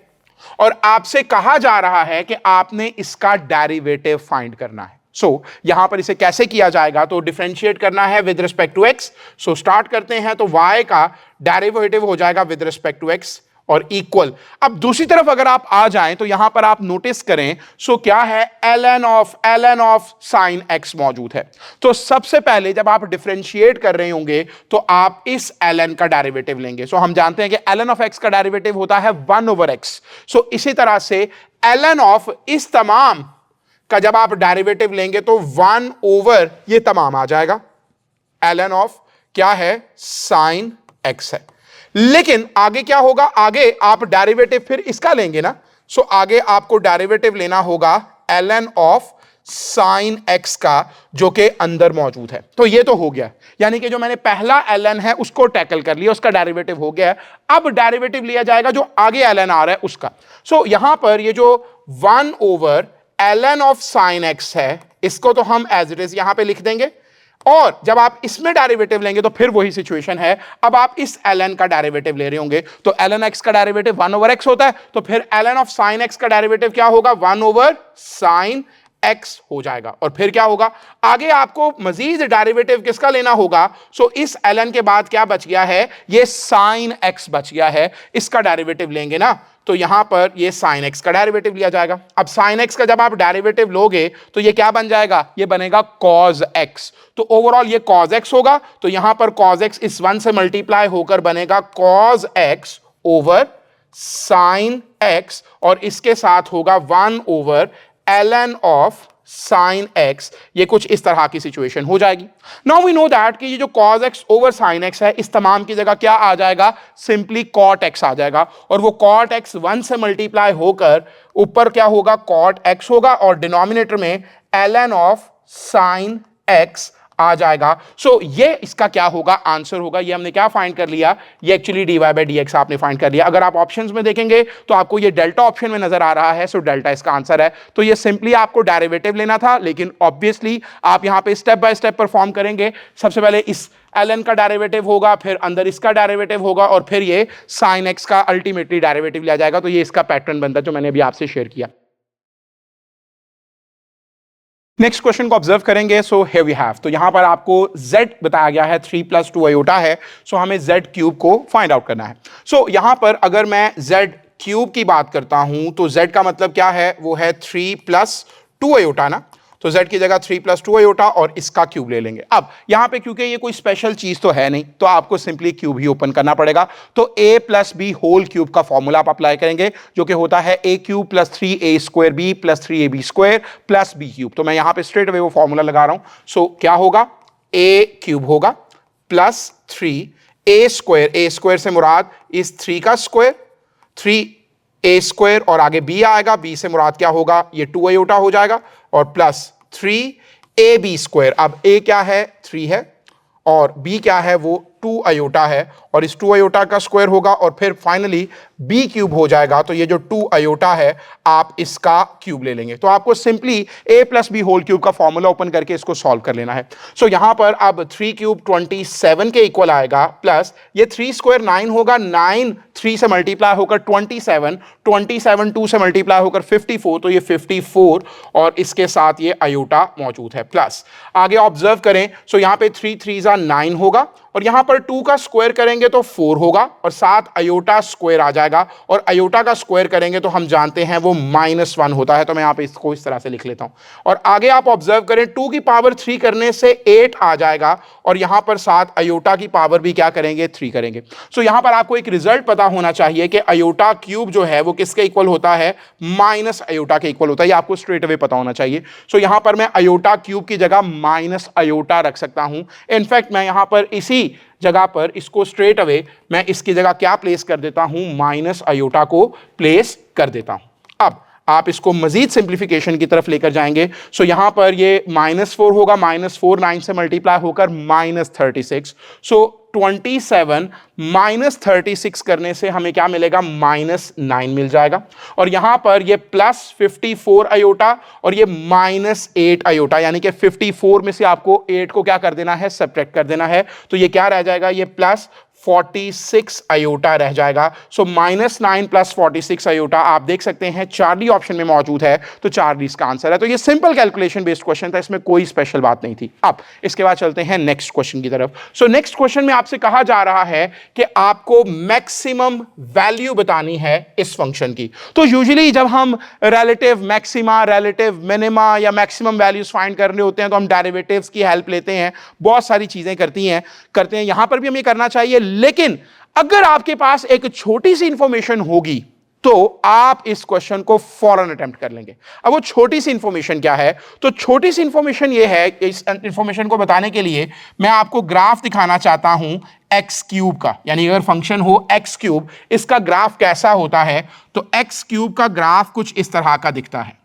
और आपसे कहा जा रहा है कि आपने इसका डेरिवेटिव फाइंड करना है। यहां पर इसे कैसे किया जाएगा, तो डिफरेंशिएट करना है with respect to x। Start करते हैं। तो y का डेरिवेटिव हो जाएगा विद रिस्पेक्ट टू x और इक्वल। अब दूसरी तरफ अगर आप आ जाएं तो यहां पर आप नोटिस करें, क्या है, ln ऑफ साइन x मौजूद है। तो सबसे पहले जब आप डिफरेंशिएट कर रहे होंगे तो आप इस ln का डेरिवेटिव लेंगे। हम जानते हैं कि ln ऑफ x का डेरिवेटिव होता है 1/x। इसी तरह से ln ऑफ इस तमाम का जब आप डेरिवेटिव लेंगे तो 1/, ये तमाम आ जाएगा। ln ऑफ क्या है, साइन x है। लेकिन आगे क्या होगा, आगे आप डेरिवेटिव फिर इसका लेंगे ना। आगे आपको डेरिवेटिव लेना होगा ln ऑफ साइन x का, जो कि अंदर मौजूद है। तो ये तो हो गया, यानी कि जो मैंने पहला ln है उसको टैकल कर लिया, उसका डेरिवेटिव हो गया। अब डेरिवेटिव लिया जाएगा जो आगे ln आ रहा है उसका। यहां पर ये जो 1/ln ऑफ साइन x है, इसको तो हम एज इट इज यहां पे लिख देंगे। और जब आप इसमें डेरिवेटिव लेंगे तो फिर वही सिचुएशन है। अब आप इस ln का डेरिवेटिव ले रहे होंगे तो ln x का डेरिवेटिव 1/x होता है, तो फिर ln ऑफ साइन x का डेरिवेटिव क्या होगा, 1/sin x हो जाएगा। और फिर क्या होगा, आगे आपको मजीद डेरिवेटिव किसका लेना होगा। इस ln के बाद क्या बच गया है, ये sin x बच गया है, इसका डेरिवेटिव लेंगे ना, तो यहां पर ये sin x का डेरिवेटिव लिया जाएगा। अब sin x का जब आप डेरिवेटिव लोगे तो ये क्या बन जाएगा, ये बनेगा cos x। तो ओवरऑल ये cos x होगा, तो यहां पर cos x इस 1 से मल्टीप्लाई होकर बनेगा cos x over sin x, और इसके साथ होगा 1/ln ऑफ sin x। ये कुछ इस तरह की सिचुएशन हो जाएगी। नाउ वी नो दैट कि ये जो cos x over sin x है, इस तमाम की जगह क्या आ जाएगा, सिंपली cot x आ जाएगा। और वो cot x 1 से मल्टीप्लाई होकर ऊपर क्या होगा, cot x होगा, और डिनोमिनेटर में ln ऑफ sin x आ जाएगा। ये इसका क्या होगा, आंसर होगा। ये हमने क्या फाइंड कर लिया, ये एक्चुअली dy/dx आपने फाइंड कर लिया। अगर आप ऑप्शंस में देखेंगे तो आपको ये डेल्टा ऑप्शन में नजर आ रहा है, डेल्टा इसका आंसर है। तो ये सिंपली आपको डेरिवेटिव लेना था, लेकिन ऑब्वियसली आप यहां पे स्टेप बाय स्टेप परफॉर्म करेंगे। सबसे पहले इस ln का डेरिवेटिव होगा, फिर अंदर इसका डेरिवेटिव होगा, और फिर ये sin x का अल्टीमेटली डेरिवेटिव लिया जाएगा। तो ये इसका पैटर्न बनता है जो मैंने अभी आपसे शेयर किया। नेक्स्ट क्वेश्चन को ऑब्जर्व करेंगे। हियर वी हैव, तो यहां पर आपको z बताया गया है 3 + 2 अयोटा है। हमें z क्यूब को फाइंड आउट करना है। यहां पर अगर मैं z क्यूब की बात करता हूं तो z का मतलब क्या है, वो है 3 + 2 अयोटा ना। तो z की जगह 3 + 2 अयोटा और इसका क्यूब ले लेंगे। अब यहां पे क्योंकि ये कोई स्पेशल चीज तो है नहीं, तो आपको सिंपली क्यूब ही ओपन करना पड़ेगा। तो a + b होल क्यूब का फॉर्मूला आप अप्लाई करेंगे, जो कि होता है a³ + 3a² b + 3ab² + b³। तो मैं यहां पे स्ट्रेट अवे वो फॉर्मूला लगा रहा हूं। क्या होगा, a³ होगा प्लस 3a² से मुराद इस 3 का स्क्वायर, 3a² और आगे b आएगा, b से मुराद क्या होगा, ये 2 अयोटा हो जाएगा, और प्लस 3ab²। अब a क्या है, 3 है, और b क्या है, वो 2 अयोटा है, और इस 2 अयोटा का स्क्वायर होगा, और फिर फाइनली b³ हो जाएगा। तो ये जो 2 अयोटा है आप इसका क्यूब ले लेंगे। तो आपको simply a + b whole cube का फॉर्मूला ओपन करके इसको सॉल्व कर लेना है। यहां पर अब 3³ 27 के इक्वल आएगा, प्लस ये 3² 9 होगा, 9 3 से मल्टीप्लाई होकर 27, 27 2 से मल्टीप्लाई होकर 54, तो ये 54, और इसके साथ ये अयोटा मौजूद है प्लस। आगे ऑब्जर्व करें, यहां पे 3 3 9 होगा, और यहां पर 2 का स्क्वायर करेंगे तो 4 होगा, और साथ अयोटा स्क्वायर आ जाएगा, और अयोटा का स्क्वायर करेंगे तो हम जानते हैं वो -1 होता है। तो मैं यहां पे इसको इस तरह से लिख लेता हूं। और आगे आप ऑब्जर्व करें, 2 की पावर 3 करने से 8 आ जाएगा, और यहां पर साथ अयोटा की पावर भी क्या करेंगे, 3 करेंगे। यहां पर आपको एक रिजल्ट पता होना चाहिए कि अयोटा क्यूब जो है वो किसके इक्वल होता है, माइनस अयोटा के इक्वल होता है। ये आपको स्ट्रेट अवे पता होना चाहिए। यहां पर मैं अयोटा क्यूब की जगह माइनस अयोटा रख सकता हूं। इनफैक्ट मैं यहां पर इसी जगह पर इसको स्ट्रेट अवे मैं इसकी जगह क्या प्लेस कर देता हूं, माइनस अयोटा को प्लेस कर देता हूं। अब आप इसको मजीद सिंप्लीफिकेशन की तरफ लेकर जाएंगे। यहां पर ये -4 होगा, -4 9 से मल्टीप्लाई होकर -36। 27 माइनस 36 करने से हमें क्या मिलेगा, -9 मिल जाएगा। और यहां पर ये +54 अयोटा और ये -8 अयोटा, यानी कि 54 में से आपको 8 को क्या कर देना है, सब्ट्रैक्ट कर देना है। तो ये क्या रह जाएगा, ये +46 अयोटा रह जाएगा। सो -9 + 46 अयोटा आप देख सकते हैं चार्ली ऑप्शन में मौजूद है, तो चार्ली इसका आंसर है। तो ये सिंपल कैलकुलेशन बेस्ड क्वेश्चन था, इसमें कोई स्पेशल बात नहीं थी। अब इसके बाद चलते हैं नेक्स्ट क्वेश्चन की तरफ। सो नेक्स्ट क्वेश्चन में आपसे कहा जा रहा है कि आपको मैक्सिमम वैल्यू बतानी है इस फंक्शन की। तो यूजुअली जब हम रिलेटिव मैक्सिमा, रिलेटिव मिनिमा या मैक्सिमम वैल्यूज फाइंड करने होते हैं तो हम डेरिवेटिव्स की हेल्प लेते हैं, बहुत सारी चीजें करते हैं। यहां पर भी हमें करना चाहिए, लेकिन अगर आपके पास एक छोटी सी इंफॉर्मेशन होगी तो आप इस क्वेश्चन को फौरन अटेम्प्ट कर लेंगे। अब वो छोटी सी इंफॉर्मेशन क्या है, तो छोटी सी इंफॉर्मेशन ये है कि इस इंफॉर्मेशन को बताने के लिए मैं आपको ग्राफ दिखाना चाहता हूं x³ का, यानी अगर फंक्शन हो x³, इसका ग्राफ कैसा होता है, तो x³ का ग्राफ कुछ इस तरह का दिखता है।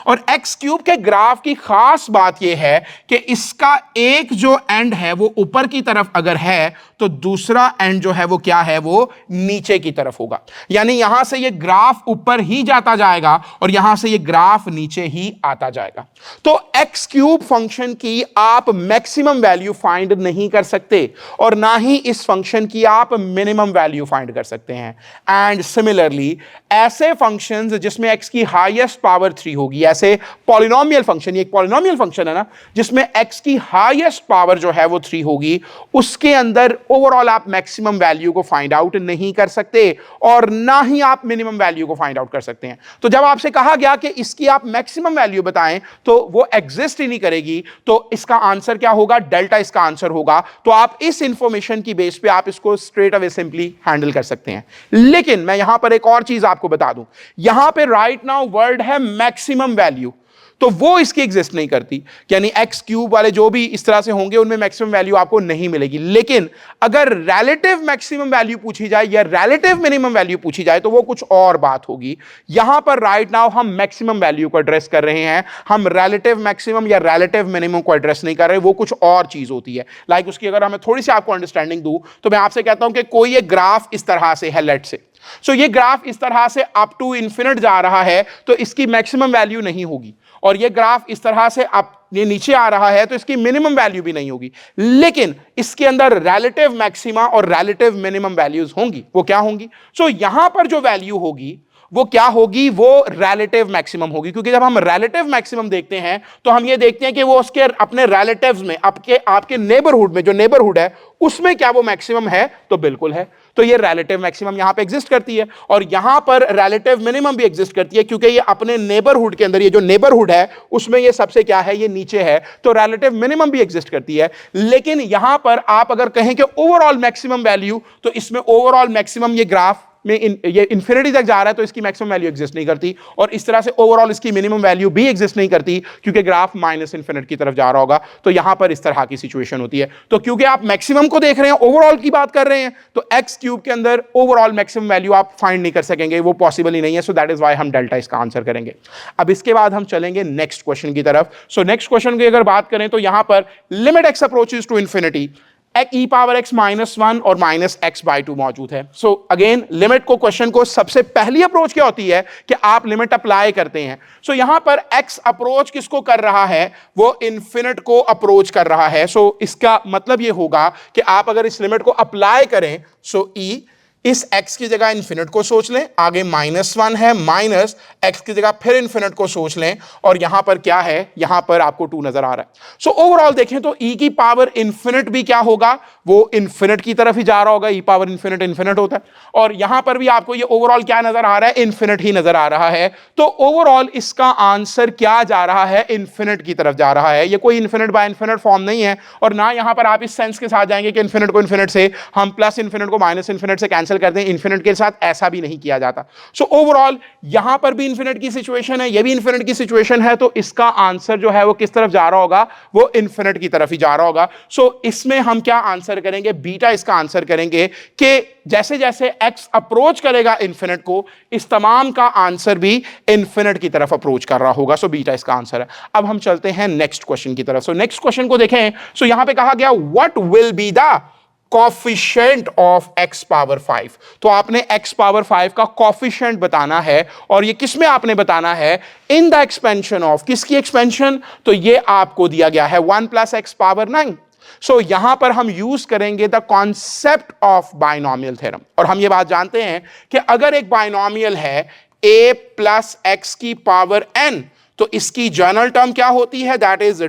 और x³ के ग्राफ की खास बात यह है कि इसका एक जो एंड है वो ऊपर की तरफ अगर है तो दूसरा एंड जो है वो क्या है, वो नीचे की तरफ होगा। यानी यहां से ये ग्राफ ऊपर ही जाता जाएगा और यहां से ये ग्राफ नीचे ही आता जाएगा। तो x³ फंक्शन की आप मैक्सिमम वैल्यू फाइंड नहीं कर सकते और ना ही इस फंक्शन की आप मिनिमम वैल्यू फाइंड कर सकते हैं। एंड सिमिलरली ऐसे फंक्शंस जिसमें x की हाईएस्ट पावर 3 होगी, ऐसे पॉलिनोमियल फंक्शन, ये एक पॉलिनोमियल फंक्शन है ना, जिसमें x की हाईएस्ट पावर जो है वो 3 होगी, उसके अंदर ओवरऑल आप मैक्सिमम वैल्यू को फाइंड आउट नहीं कर सकते और ना ही आप मिनिमम वैल्यू को फाइंड आउट कर सकते हैं। तो जब आपसे कहा गया कि इसकी आप मैक्सिमम वैल्यू बताएं तो वो एग्जिस्ट ही नहीं करेगी, तो इसका आंसर क्या होगा, डेल्टा इसका आंसर होगा। तो आप इस इंफॉर्मेशन की बेस पे आप इसको स्ट्रेट अवे सिंपली हैंडल कर सकते हैं। लेकिन मैं यहां पर एक और चीज आपको बता दूं, यहां पे राइट नाउ वर्ड है मैक्सिमम वैल्यू, तो वो इसकी एग्जिस्ट नहीं करती, यानी x³ वाले जो भी इस तरह से होंगे उनमें मैक्सिमम वैल्यू आपको नहीं मिलेगी। लेकिन अगर रिलेटिव मैक्सिमम वैल्यू पूछी जाए या रिलेटिव मिनिमम वैल्यू पूछी जाए तो वो कुछ और बात होगी। यहां पर राइट नाउ हम मैक्सिमम वैल्यू को एड्रेस कर रहे हैं, हम रिलेटिव मैक्सिमम या रिलेटिव मिनिमम को एड्रेस नहीं कर रहे, वो कुछ और चीज होती है। लाइक उसकी अगर हमें थोड़ी सी आपको अंडरस्टैंडिंग दूं तो मैं आपसे कहता हूं कि कोई एक ग्राफ इस तरह से है, लेट से सो ये ग्राफ इस तरह से अप टू इन्फिनिट जा रहा है तो इसकी मैक्सिमम वैल्यू नहीं होगी, और ये ग्राफ इस तरह से अप ये नीचे आ रहा है तो इसकी मिनिमम वैल्यू भी नहीं होगी। लेकिन इसके अंदर रिलेटिव मैक्सिमा और रिलेटिव मिनिमम वैल्यूज होंगी। वो क्या होंगी, सो यहां पर जो वैल्यू होगी वो क्या होगी, वो रिलेटिव मैक्सिमम होगी। क्योंकि जब हम रिलेटिव मैक्सिमम देखते हैं तो हम ये देखते हैं कि वो उसके अपने रिलेटिव्स में, आपके नेबरहुड में, जो नेबरहुड है उसमें क्या वो मैक्सिमम है, तो बिल्कुल है। तो ये रिलेटिव मैक्सिमम यहां पे एग्जिस्ट करती है और यहां पर रिलेटिव मिनिमम भी एग्जिस्ट करती है, क्योंकि ये अपने नेबरहुड के अंदर, ये जो नेबरहुड है उसमें ये सबसे क्या है, ये नीचे है, तो रिलेटिव मिनिमम भी एग्जिस्ट करती है। लेकिन यहां पर आप अगर कहें कि ओवरऑल मैक्सिमम वैल्यू, तो इसमें ओवरऑल मैक्सिमम ये ग्राफ में ये इंफिनिटी तक जा रहा है तो इसकी मैक्सिमम वैल्यू एग्जिस्ट नहीं करती, और इस तरह से ओवरऑल इसकी मिनिमम वैल्यू भी एग्जिस्ट नहीं करती क्योंकि ग्राफ माइनस इन्फिनिट की तरफ जा रहा होगा। तो यहां पर इस तरह की सिचुएशन होती है। तो क्योंकि आप मैक्सिमम को देख रहे हैं, ओवरऑल की बात कर रहे हैं, तो x³ के अंदर ओवरऑल मैक्सिमम वैल्यू आप फाइंड नहीं कर सकेंगे, वो पॉसिबल ही नहीं है। सो दैट इज व्हाई हम डेल्टा इसका आंसर करेंगे। अब इसके बाद हम चलेंगे नेक्स्ट क्वेश्चन की तरफ। सो नेक्स्ट क्वेश्चन की अगर बात करें तो यहां पर limit x approaches to infinity e⁻x-1 और -x/2 मौजूद है। सो अगेन लिमिट को, क्वेश्चन को सबसे पहली अप्रोच क्या होती है कि आप लिमिट अप्लाई करते हैं। सो यहां पर x अप्रोच किसको कर रहा है, वो इन्फिनिट को अप्रोच कर रहा है। सो इसका मतलब ये होगा कि आप अगर इस लिमिट को अप्लाई करें, सो e इस x की जगह इन्फिनिट को सोच लें, आगे -1 है, माइनस x की जगह फिर इन्फिनिट को सोच लें, और यहां पर क्या है, यहां पर आपको 2 नजर आ रहा है। सो ओवरऑल देखें तो e की पावर इन्फिनिट भी क्या होगा, वो इन्फिनिट की तरफ ही जा रहा होगा, e पावर इन्फिनिट इन्फिनिट होता है, और यहां पर भी आपको ये ओवरऑल क्या नजर आ रहा है, इन्फिनिट ही नजर आ रहा है। तो ओवरऑल इसका आंसर क्या जा रहा है, इन्फिनिट की तरफ जा रहा है। ये कोई इन्फिनिट बाय इन्फिनिट फॉर्म नहीं है, और ना यहां पर आप इस सेंस के साथ जाएंगे कि इन्फिनिट को इन्फिनिट से हम प्लस इन्फिनिट को माइनस इन्फिनिट से कैंसिल करते हैं, इन्फिनिट के साथ ऐसा भी नहीं किया जाता। सो ओवरऑल यहां पर भी इन्फिनिट की सिचुएशन है, ये भी इन्फिनिट की सिचुएशन है, तो इसका आंसर जो है वो किस तरफ जा रहा होगा, वो इन्फिनिट की तरफ ही जा रहा होगा। सो इसमें हम क्या आंसर करेंगे, बीटा इसका आंसर करेंगे कि जैसे जैसे x अप्रोच करेगा इन्फिनिट को, इस तमाम का आंसर भी इन्फिनिट की तरफ अप्रोच कर रहा होगा। सो बीटा इसका आंसर है। अब हम चलते हैं नेक्स्ट क्वेश्चन की तरफ। सो नेक्स्ट क्वेश्चन को देखें। सो यहां पे कहा गया what will be the coefficient of x power 5। तो आपने x पावर 5 का कॉफिशिएंट बताना है, और ये किसमें आपने बताना है? इन द एक्सपेंशन ऑफ, किसकी एक्सपेंशन? तो ये आपको दिया गया है 1 प्लस x पावर 9। सो यहां पर हम यूज करेंगे the concept of binomial theorem, और हम ये बात जानते हैं कि अगर एक बाइनोमियल है a प्लस एक्स की पावर n, तो इसकी जनरल टर्म क्या होती है? That is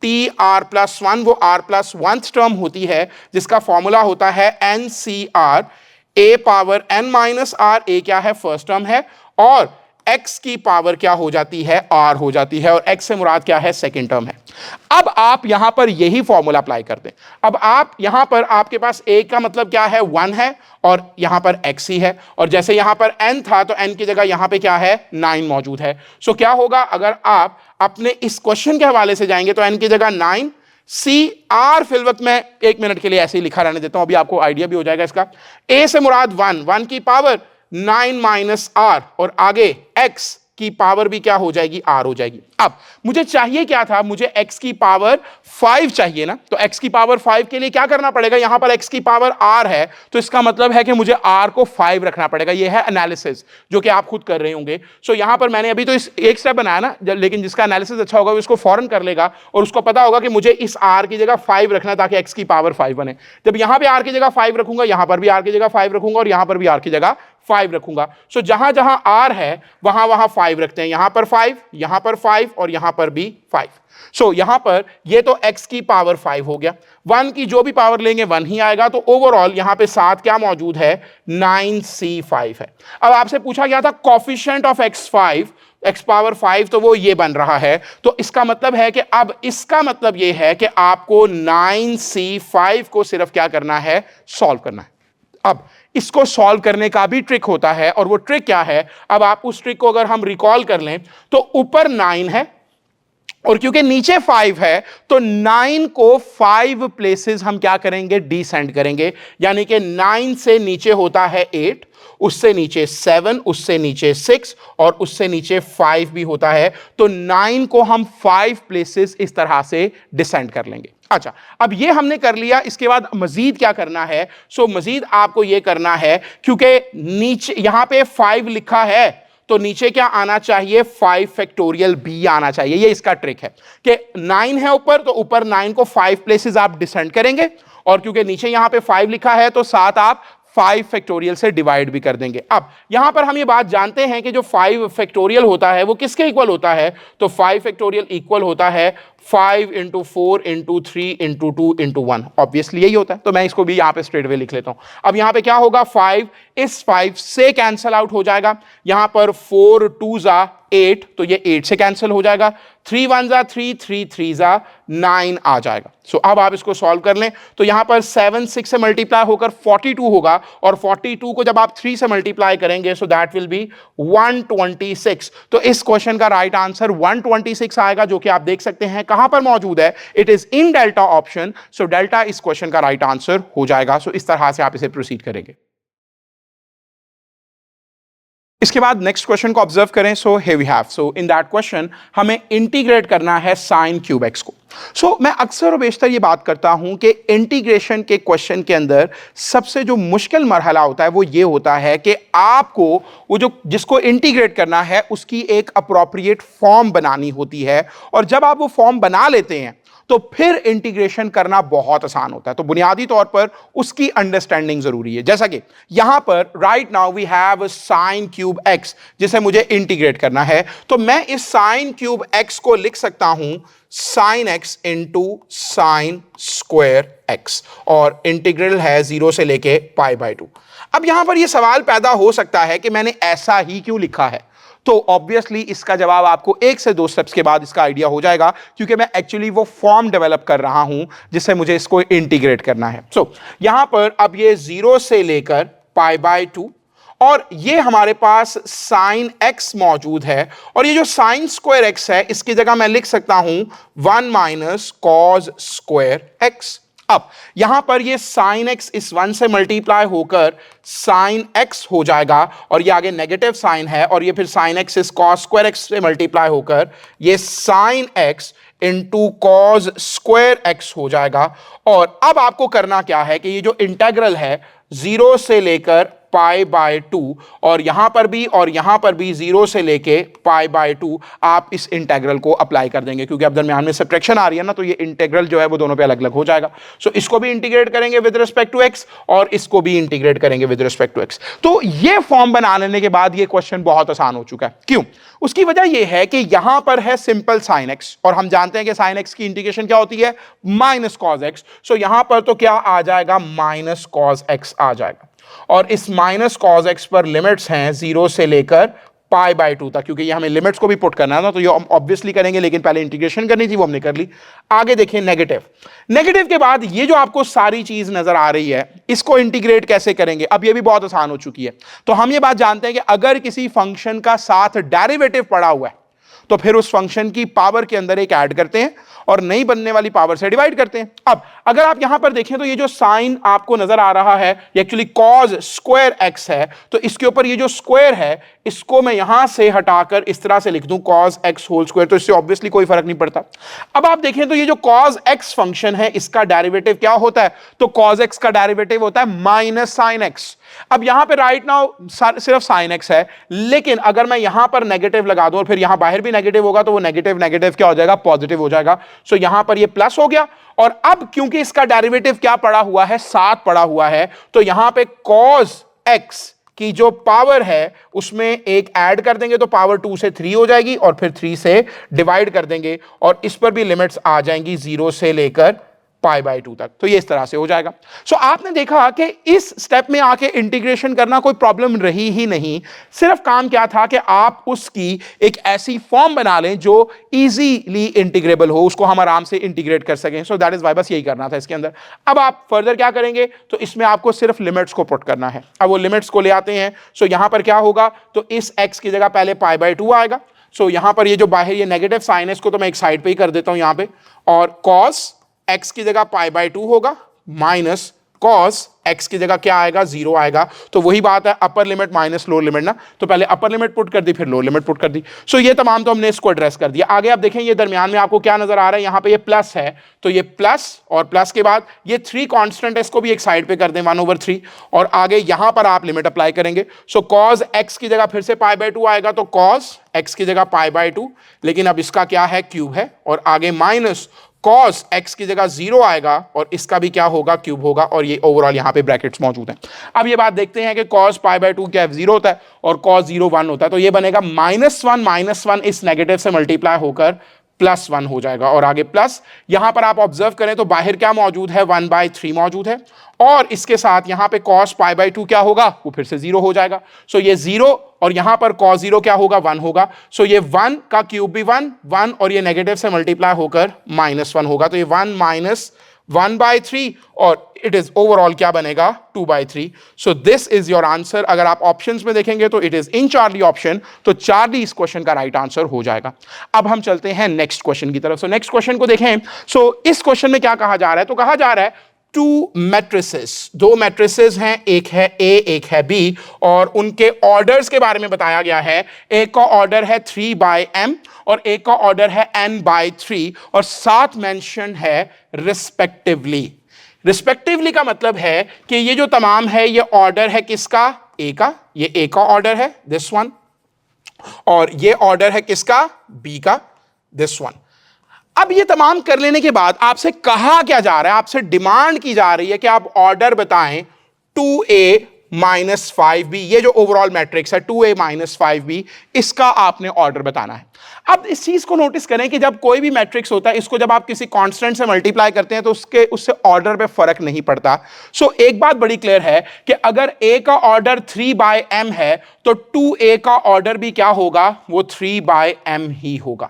T R plus 1, वो r प्लस 1 टर्म होती है जिसका फॉर्मूला होता है N C R, A power n minus R, A क्या है? फर्स्ट टर्म है, और x की पावर क्या हो जाती है? r हो जाती है, और x से मुराद क्या है? सेकंड टर्म है। अब आप यहां पर यही फॉर्मूला अप्लाई कर दें। अब आप यहां पर, आपके पास a का मतलब क्या है? 1 है, और यहां पर x ही है, और जैसे यहां पर n था तो n की जगह यहां पे क्या है? 9 मौजूद है। सो क्या होगा अगर आप अपने इस क्वेश्चन के हवाले से जाएंगे तो n की जगह 9, सी आर फिल वक्त मैं 1 मिनट के लिए ऐसे ही लिखा रहने देता हूं, अभी आपको आइडिया भी हो जाएगा इसका। a से मुराद 1 की पावर 9 माइनस आर, और आगे x की पावर भी क्या हो जाएगी? r हो जाएगी। अब मुझे चाहिए क्या था? मुझे x की पावर 5 चाहिए ना, तो x की पावर 5 के लिए क्या करना पड़ेगा? यहां पर x की पावर r है, तो इसका मतलब है कि मुझे r को 5 रखना पड़ेगा। यह है एनालिसिस जो कि आप खुद कर रहे होंगे। सो यहां पर मैंने अभी तो इस एक स्टेप बनाया ना, लेकिन जिसका एनालिसिस अच्छा होगा उसको फौरन कर लेगा, और उसको पता होगा कि मुझे इस r की जगह 5 रखना ताकि x की पावर 5 बने। जब यहां पर r की जगह 5 रखूंगा, यहां पर भी r की जगह 5 रखूंगा, और यहां पर भी r की जगह 5 रखूंगा। सो जहां जहां r है वहां वहां 5 रखते हैं, यहां पर 5, यहां पर 5, और यहां पर भी 5। सो यहां पर ये तो x की पावर 5 हो गया, 1 की जो भी पावर लेंगे 1 ही आएगा, तो ओवरऑल यहां पे साथ क्या मौजूद है? 9c5 है। अब आपसे पूछा गया था coefficient of x5, x power 5, तो वो ये बन रहा है। तो इसका मतलब है कि अब इसका मतलब ये है कि आपको 9c5 को सिर्फ क्या करना है? सॉल्व करना है। अब इसको सॉल्व करने का भी ट्रिक होता है, और वो ट्रिक क्या है? अब आप उस ट्रिक को अगर हम रिकॉल कर लें तो ऊपर 9 है, और क्योंकि नीचे 5 है तो 9 को 5 प्लेसेस हम क्या करेंगे? डिसेंड करेंगे। यानी कि 9 से नीचे होता है 8, उससे नीचे 7, उससे नीचे 6, और उससे नीचे 5 भी होता है। तो 9 को हम 5 प्लेसेस इस तरह से डिसेंड कर लेंगे। अच्छा, अब ये हमने कर लिया, इसके बाद मजीद क्या करना है? सो मजीद आपको ये करना है, क्योंकि नीचे यहां पे 5 लिखा है तो नीचे क्या आना चाहिए? 5 फैक्टोरियल b आना चाहिए। ये इसका ट्रिक है कि 9 है ऊपर, तो ऊपर 9 को 5 प्लेसेस आप डिसेंड करेंगे, और क्योंकि नीचे यहां पे 5 लिखा है तो साथ आप 5 फैक्टोरियल से डिवाइड भी कर देंगे। अब यहां पर हम ये बात जानते हैं कि जो 5 फैक्टोरियल होता है वो किसके इक्वल होता है? तो 5 फैक्टोरियल इक्वल होता है 5 into 4 into 3 into 2 into 1। Obviously यही होता है, तो मैं इसको भी यहां पे स्ट्रेट वे लिख लेता हूं। अब यहां पे क्या होगा? 5 इस 5 से कैंसल आउट हो जाएगा, यहां पर 4 2 जा 8, तो ये 8 से कैंसिल हो जाएगा, 3 1 जा 3, 3 3 जा 9 आ जाएगा। सो अब आप इसको सॉल्व कर लें तो यहां पर 7 6 से मल्टीप्लाई होकर 42 होगा, और 42 को जब आप 3 से मल्टीप्लाई करेंगे सो दैट विल बी 126। तो इस क्वेश्चन का राइट आंसर 126 आएगा, जो कि आप देख सकते हैं कहां पर मौजूद है? It is in delta option. So delta इस क्वेश्चन का राइट आंसर हो जाएगा। सो इस तरह से आप इसे प्रोसीड करेंगे। इसके बाद नेक्स्ट क्वेश्चन को ऑब्जर्व करें। So here we have, so in that question हमें इंटीग्रेट करना है साइन क्यूब एक्स को। सो मैं अक्सर और बेशतर ये बात करता हूं कि इंटीग्रेशन के क्वेश्चन के अंदर सबसे जो मुश्किल मरहला होता है वो ये होता है कि आपको वो जो जिसको इंटीग्रेट करना है उसकी एक अप्रोप्रिएट फॉर्म बनानी होती है, और जब आप वो फॉर्म बना लेते हैं तो फिर इंटीग्रेशन करना बहुत आसान होता है। तो बुनियादी तौर पर उसकी अंडरस्टैंडिंग जरूरी है। जैसा कि यहां पर right now we have sine cube x जिसे मुझे इंटीग्रेट करना है, तो मैं इस साइन क्यूब एक्स को लिख सकता हूं sine x into sine square x, और इंटीग्रल है 0 से लेके π/2। अब यहां पर यह सवाल पैदा हो सकता है कि मैंने ऐसा ही क्यों लिखा है, तो ऑब्वियसली इसका जवाब आपको 1 से 2 स्टेप्स के बाद इसका आइडिया हो जाएगा, क्योंकि मैं एक्चुअली वो फॉर्म डेवलप कर रहा हूं जिससे मुझे इसको इंटीग्रेट करना है। सो यहां पर अब ये 0 से लेकर π/2, और ये हमारे पास साइन x मौजूद है, और ये जो साइन स्क्वायर x है इसकी जगह मैं लिख सकता हूं 1 माइनस कॉस स्क्वायर x। अब यहां पर ये साइन x इस 1 से मल्टीप्लाई होकर साइन x हो जाएगा, और ये आगे नेगेटिव साइन है, और ये फिर साइन x इस कॉस स्क्वायर x से मल्टीप्लाई होकर ये sine x into cos square x हो जाएगा। और अब आपको करना क्या है कि ये जो इंटेग्रल है 0 से लेकर पाई बाय 2 और यहां पर भी 0 से लेके पाई बाय 2 आप इस इंटेग्रल को अप्लाई कर देंगे, क्योंकि अब दरमियान में सब्ट्रैक्शन आ रही है ना, तो ये इंटेग्रल जो है वो दोनों पे अलग अलग हो जाएगा। सो इसको भी इंटीग्रेट करेंगे विद रिस्पेक्ट टू एक्स और इसको भी इंटीग्रेट करेंगे विद रिस्पेक्ट टू एक्स। तो ये फॉर्म बना लेने के बाद ये क्वेश्चन बहुत आसान हो चुका है। क्यों? उसकी वजह यह है कि यहां पर है सिंपल साइन एक्स और हम जानते हैं कि साइन एक्स की इंटीग्रेशन क्या होती है, माइनस कॉस एक्स। सो यहां पर तो क्या आ जाएगा, माइनस कॉस एक्स आ जाएगा। और इस माइनस कॉस एक्स पर लिमिट्स हैं 0 से लेकर पाई बाय 2 तक, क्योंकि ये हमें लिमिट्स को भी पुट करना है ना, तो ये हम ऑब्वियसली करेंगे, लेकिन पहले इंटीग्रेशन करनी थी, वो हमने कर ली। आगे देखिए नेगेटिव के बाद ये जो आपको सारी चीज नजर आ रही है, इसको इंटीग्रेट कैसे करेंगे, अब ये भी बहुत आसान हो चुकी है। तो हम ये बात जानते हैं कि अगर किसी फंक्शन का साथ डेरिवेटिव पड़ा हुआ है तो फिर उस फंक्शन की पावर के अंदर एक ऐड करते हैं और नई बनने वाली पावर से डिवाइड करते हैं। अब अगर आप यहां पर देखें तो ये जो साइन आपको नजर आ रहा है ये एक्चुअली कॉज स्क्वायर एक्स है, तो इसके ऊपर ये जो स्क्वायर है इसको मैं यहां से हटाकर इस तरह से लिख दूं कॉज एक्स होल स्क्वायर, तो इससे ऑब्वियसली कोई फर्क नहीं पड़ता। अब आप देखें तो ये जो कॉज एक्स फंक्शन है इसका डेरिवेटिव क्या होता है, तो कॉज एक्स का डेरिवेटिव होता है माइनस साइन एक्स। अब यहां पे राइट नाउ सिर्फ साइन एक्स है, लेकिन अगर मैं यहां पर नेगेटिव लगा दूं और फिर यहां बाहर भी नेगेटिव होगा तो वो नेगेटिव नेगेटिव क्या हो जाएगा, पॉजिटिव हो जाएगा। सो यहां पर ये प्लस हो गया और अब क्योंकि इसका डेरिवेटिव क्या पड़ा हुआ है, 7 पड़ा हुआ है, तो यहां पे कॉज एक्स की जो पावर है उसमें एक ऐड कर देंगे तो पावर 2 से 3 हो जाएगी और फिर 3 से डिवाइड कर देंगे और इस पर भी लिमिट्स आ जाएंगी 0 से लेकर पाई बाय 2 तक। तो ये इस तरह से हो जाएगा। सो आपने देखा कि इस स्टेप में आके इंटीग्रेशन करना कोई प्रॉब्लम रही ही नहीं, सिर्फ काम क्या था कि आप उसकी एक ऐसी फॉर्म बना लें जो इजीली इंटीग्रेबल हो, उसको हम आराम से इंटीग्रेट कर सकें। सो दैट इज वाई, बस यही करना था इसके अंदर। अब आप फर्दर क्या करेंगे, तो इसमें आपको सिर्फ लिमिट्स को पुट करना है। अब वो लिमिट्स को ले आते हैं। सो यहां पर क्या होगा, तो इस एक्स की जगह पहले पाई बाय 2 आएगा। सो यहां पर ये जो बाहर ये नेगेटिव साइन है इसको तो मैं एक साइड पे ही कर देता हूं यहां पे, और कॉस एक्स की जगह पाई बाय 2 होगा माइनस कॉस एक्स की जगह क्या आएगा, 0 आएगा। तो वही बात है upper limit minus lower limit ना, तो पहले अपर लिमिट पुट कर दी फिर लोअर लिमिट पुट कर दी। सो ये तमाम तो हमने इसको एड्रेस कर दिया। आगे आप देखें ये दरमियान में आपको क्या नजर आ रहा है, यहां पे ये प्लस है, तो ये प्लस और प्लस के बाद ये 3 कांस्टेंट है, इसको भी एक साइड पे कर दें 1/3 और आगे यहां पर आप लिमिट अप्लाई करेंगे। सो कॉस एक्स की जगह फिर से पाई बाय 2 आएगा, तो कॉस एक्स की जगह पाई बाय 2, लेकिन अब इसका क्या है, क्यूब है, और आगे माइनस cos x की जगह 0 आएगा और इसका भी क्या होगा, क्यूब होगा, और ये ओवरऑल यहां पे ब्रैकेट्स मौजूद हैं। अब ये बात देखते हैं कि cos पाई बाय 2 क्या है, 0 होता है और cos 0 1 होता है, तो ये बनेगा -1 इस नेगेटिव से मल्टीप्लाई होकर +1 हो जाएगा और आगे प्लस। यहां पर आप ऑब्जर्व करें तो बाहर क्या मौजूद है, 1/3 मौजूद है और इसके साथ यहां पे cos पाई बाय 2 क्या होगा, वो फिर से 0 हो जाएगा। सो ये 0 और यहां पर cos 0 क्या होगा, 1 होगा। सो ये 1 का क्यूब भी 1 और ये नेगेटिव से मल्टीप्लाई होकर -1 होगा, तो ये 1 माइनस 1/3 और इट इज ओवरऑल क्या बनेगा, 2/3। So this is your answer. अगर आप ऑप्शंस में देखेंगे तो it is in Charlie option, तो चार्ली इस क्वेश्चन का राइट आंसर हो जाएगा। अब हम चलते हैं नेक्स्ट क्वेश्चन की तरफ। सो नेक्स्ट क्वेश्चन को देखें। सो इस क्वेश्चन में क्या कहा जा रहा है, तो कहा जा रहा है 2 मैट्रिसेस, 2 मैट्रिसेस हैं, एक है ए एक है बी, और उनके ऑर्डर्स के बारे में बताया गया है। एक का ऑर्डर है 3/m और एक का ऑर्डर है n/3 और साथ मेंशन है रिस्पेक्टिवली। रिस्पेक्टिवली का मतलब है कि ये जो तमाम है ये ऑर्डर है किसका, ए का, ये ए का ऑर्डर है दिस वन, और ये ऑर्डर है किसका, बी का, दिस वन। अब ये तमाम कर लेने के बाद आपसे कहा क्या जा रहा है, आपसे डिमांड की जा रही है कि आप ऑर्डर बताएं 2a - 5b, ये जो ओवरऑल मैट्रिक्स है 2a - 5b, इसका आपने ऑर्डर बताना है। अब इस चीज को नोटिस करें कि जब कोई भी मैट्रिक्स होता है इसको जब आप किसी कांस्टेंट से मल्टीप्लाई करते हैं तो उससे ऑर्डर पे फर्क नहीं पड़ता। सो एक बात बड़ी क्लियर है कि अगर a का ऑर्डर 3/m है तो 2a का ऑर्डर भी क्या होगा, वो 3/m ही होगा,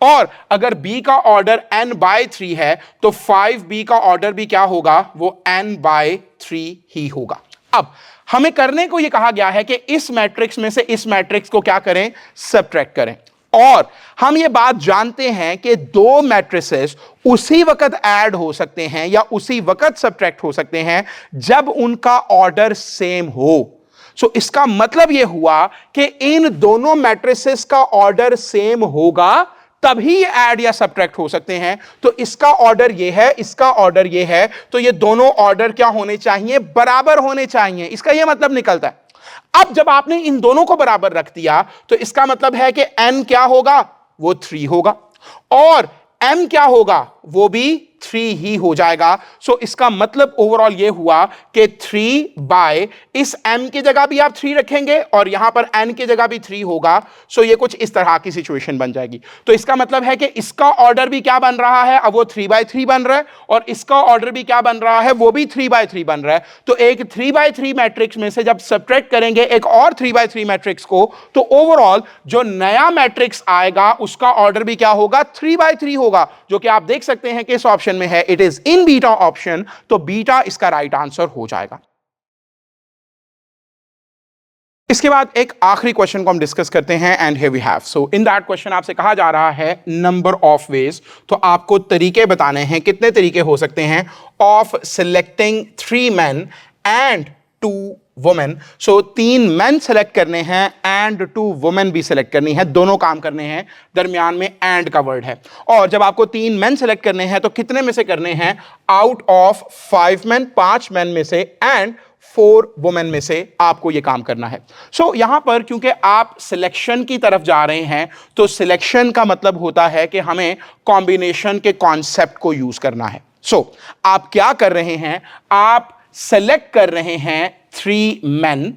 और अगर b का ऑर्डर n/3 है तो 5b का ऑर्डर भी क्या होगा, वो n/3 ही होगा। अब हमें करने को यह कहा गया है कि इस मैट्रिक्स में से इस मैट्रिक्स को क्या करें, सब्ट्रैक्ट करें, और हम ये बात जानते हैं कि 2 मैट्रिसेस उसी वक्त ऐड हो सकते हैं या उसी वक्त सब्ट्रैक्ट हो सकते हैं जब उनका ऑर्डर सेम हो। सो इसका मतलब यह हुआ कि इन दोनों मैट्रिसेस का ऑर्डर सेम होगा तभी ऐड या सब्ट्रैक्ट हो सकते हैं। तो इसका ऑर्डर ये है, इसका ऑर्डर ये है, तो ये दोनों ऑर्डर क्या होने चाहिए? बराबर होने चाहिए। इसका ये मतलब निकलता है। अब जब आपने इन दोनों को बराबर रख दिया तो इसका मतलब है कि n क्या होगा? वो 3 होगा, और m क्या होगा? वो भी 3 ही हो जाएगा। सो इसका मतलब ओवरऑल ये हुआ कि 3 बाय, इस m की जगह भी आप 3 रखेंगे और यहां पर n की जगह भी 3 होगा। सो ये कुछ इस तरह की सिचुएशन बन जाएगी। तो इसका मतलब है कि इसका ऑर्डर भी क्या बन रहा है? अब वो 3/3 बन रहा है, और इसका ऑर्डर भी क्या बन रहा है? वो भी 3/3 बन रहा है। तो एक 3/3 मैट्रिक्स में से जब सब्ट्रैक्ट करेंगे एक और 3/3 मैट्रिक्स को, तो ओवरऑल जो नया मैट्रिक्स आएगा उसका ऑर्डर भी क्या होगा? 3/3 होगा, जो कि आप देख सकते हैं कि इस ऑप्शन में है, it is in beta option. तो बीटा इसका राइट आंसर हो जाएगा। इसके बाद एक आखिरी क्वेश्चन को हम डिस्कस करते हैं, and here we have. So in that question आपसे कहा जा रहा है नंबर ऑफ वेज, तो आपको तरीके बताने हैं, कितने तरीके हो सकते हैं of selecting 3 men and 2 women. So 3 men select करने हैं एंड 2 वुमेन भी सेलेक्ट करनी है, दोनों काम करने हैं, दरमियान में एंड का वर्ड है। और जब आपको 3 men सेलेक्ट करने हैं तो कितने में से करने हैं? आउट ऑफ 5 men, 5 men में से, एंड 4 वुमेन में से आपको यह काम करना है। सो यहां पर क्योंकि आप सिलेक्शन की तरफ जा रहे हैं, तो सिलेक्शन का मतलब होता है कि हमें कॉम्बिनेशन के कॉन्सेप्ट को यूज करना है। सो आप क्या कर रहे हैं? आप सेलेक्ट कर रहे हैं 3 men।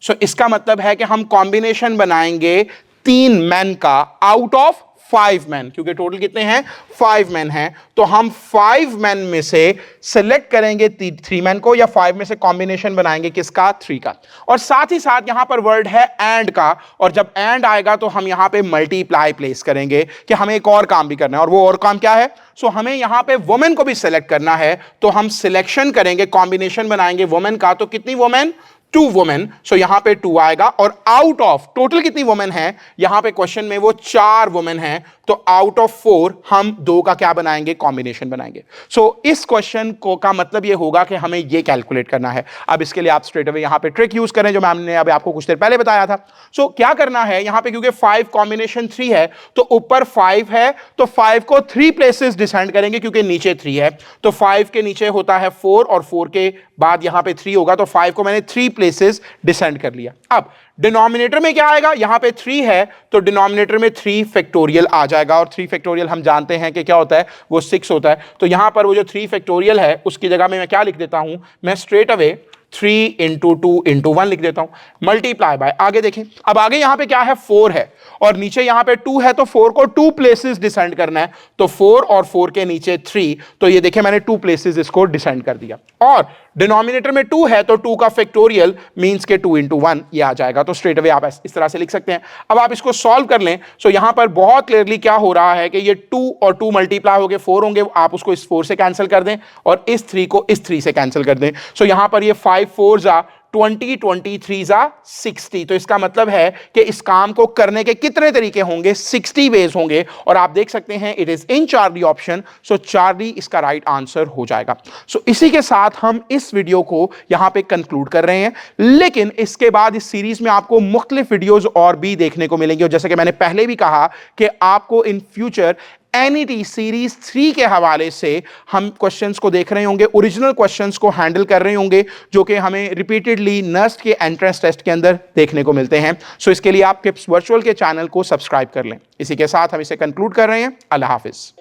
सो इसका मतलब है कि हम कॉम्बिनेशन बनाएंगे 3 men का आउट ऑफ 5 men, क्योंकि टोटल कितने हैं? 5 men हैं। तो हम 5 men में से सेलेक्ट करेंगे 3 men को, या 5 में से कॉम्बिनेशन बनाएंगे किसका? 3 का। और साथ ही साथ यहां पर वर्ड है एंड का, और जब एंड आएगा तो हम यहां पे मल्टीप्लाई प्लेस करेंगे कि हमें एक और काम भी करना है, और वो और काम क्या है? सो हमें यहां पे वुमेन को भी सेलेक्ट करना है, तो हम सिलेक्शन करेंगे, कॉम्बिनेशन बनाएंगे वुमेन का। तो कितनी वुमेन? 2 वुमेन। सो यहां पे 2 आएगा, और आउट ऑफ टोटल कितनी वुमेन है? यहां पे क्वेश्चन में वो 4 वुमेन है, तो आउट ऑफ 4 हम 2 का क्या बनाएंगे? कॉम्बिनेशन बनाएंगे। सो इस क्वेश्चन को का मतलब ये होगा कि हमें ये कैलकुलेट करना है। अब इसके लिए आप स्ट्रेट अवे यहां पे ट्रिक यूज करें, जो मैम ने अभी आपको कुछ देर पहले बताया था। सो क्या करना है यहां पे? क्योंकि 5 कॉम्बिनेशन 3 है, तो ऊपर 5 है, तो 5 को 3 प्लेसेस डिसेंड करेंगे, क्योंकि नीचे 3 है। तो 5 के नीचे होता है 4, और 4 के बाद यहां पे 3 होगा, तो 5 को मैंने 3 प्लेसेस डिसेंड कर लिया। अब डिनोमिनेटर में क्या आएगा? यहां पे 3 है, तो डिनोमिनेटर में 3 फैक्टोरियल आ जाएगा, और 3 फैक्टोरियल हम जानते हैं कि क्या होता है? वो 6 होता है। तो यहां पर वो जो 3 फैक्टोरियल है उसकी जगह में मैं क्या लिख देता हूं? मैं स्ट्रेट अवे 3 इंटू 2 इंटू 1 लिख देता हूं, मल्टीप्लाई बाय। आगे देखें, अब आगे यहां पे क्या है? 4 है, और नीचे यहां पे 2 है, तो 4 को 2 प्लेसेस डिसेंड करना है, तो 4 और 4 के नीचे 3, तो ये देखें मैंने 2 प्लेसेस इसको डिसेंड कर दिया। और डिनोमिनेटर में 2 है, तो 2 का फैक्टोरियल मींस के 2 इंटू 1 ये आ जाएगा। तो स्ट्रेट अवे आप इस तरह से लिख सकते हैं। अब आप इसको सॉल्व कर लें। सो यहां पर बहुत क्लियरली क्या हो रहा है कि ये 2 और 2 मल्टीप्लाई हो गए 4 होंगे, आप उसको इस 4 से कैंसिल कर दें, और इस 3 को इस 3 से कैंसिल कर दें। सो यहां पर ये 5 4 जा 20, 23 जा 60। तो इसका मतलब है कि इस काम को करने के कितने तरीके होंगे? 60 वेज होंगे, और आप देख सकते हैं it is in Charlie option. So Charlie इसका राइट आंसर हो जाएगा। सो इसी के साथ हम इस वीडियो को यहां पे कंक्लूड कर रहे हैं, लेकिन इसके बाद इस सीरीज में आपको मुख्तलिफ वीडियोज और भी देखने को मिलेंगे, और जैसे कि मैंने पहले भी कहा कि आपको इन फ्यूचर एनईटी सीरीज 3 के हवाले से हम क्वेश्चंस को देख रहे होंगे, ओरिजिनल क्वेश्चंस को हैंडल कर रहे होंगे, जो कि हमें रिपीटेडली नर्स्ट के एंट्रेंस टेस्ट के अंदर देखने को मिलते हैं। सो इसके लिए आप किप्स वर्चुअल के चैनल को सब्सक्राइब कर लें। इसी के साथ हम इसे कंक्लूड कर रहे हैं। अल्लाह हाफिज।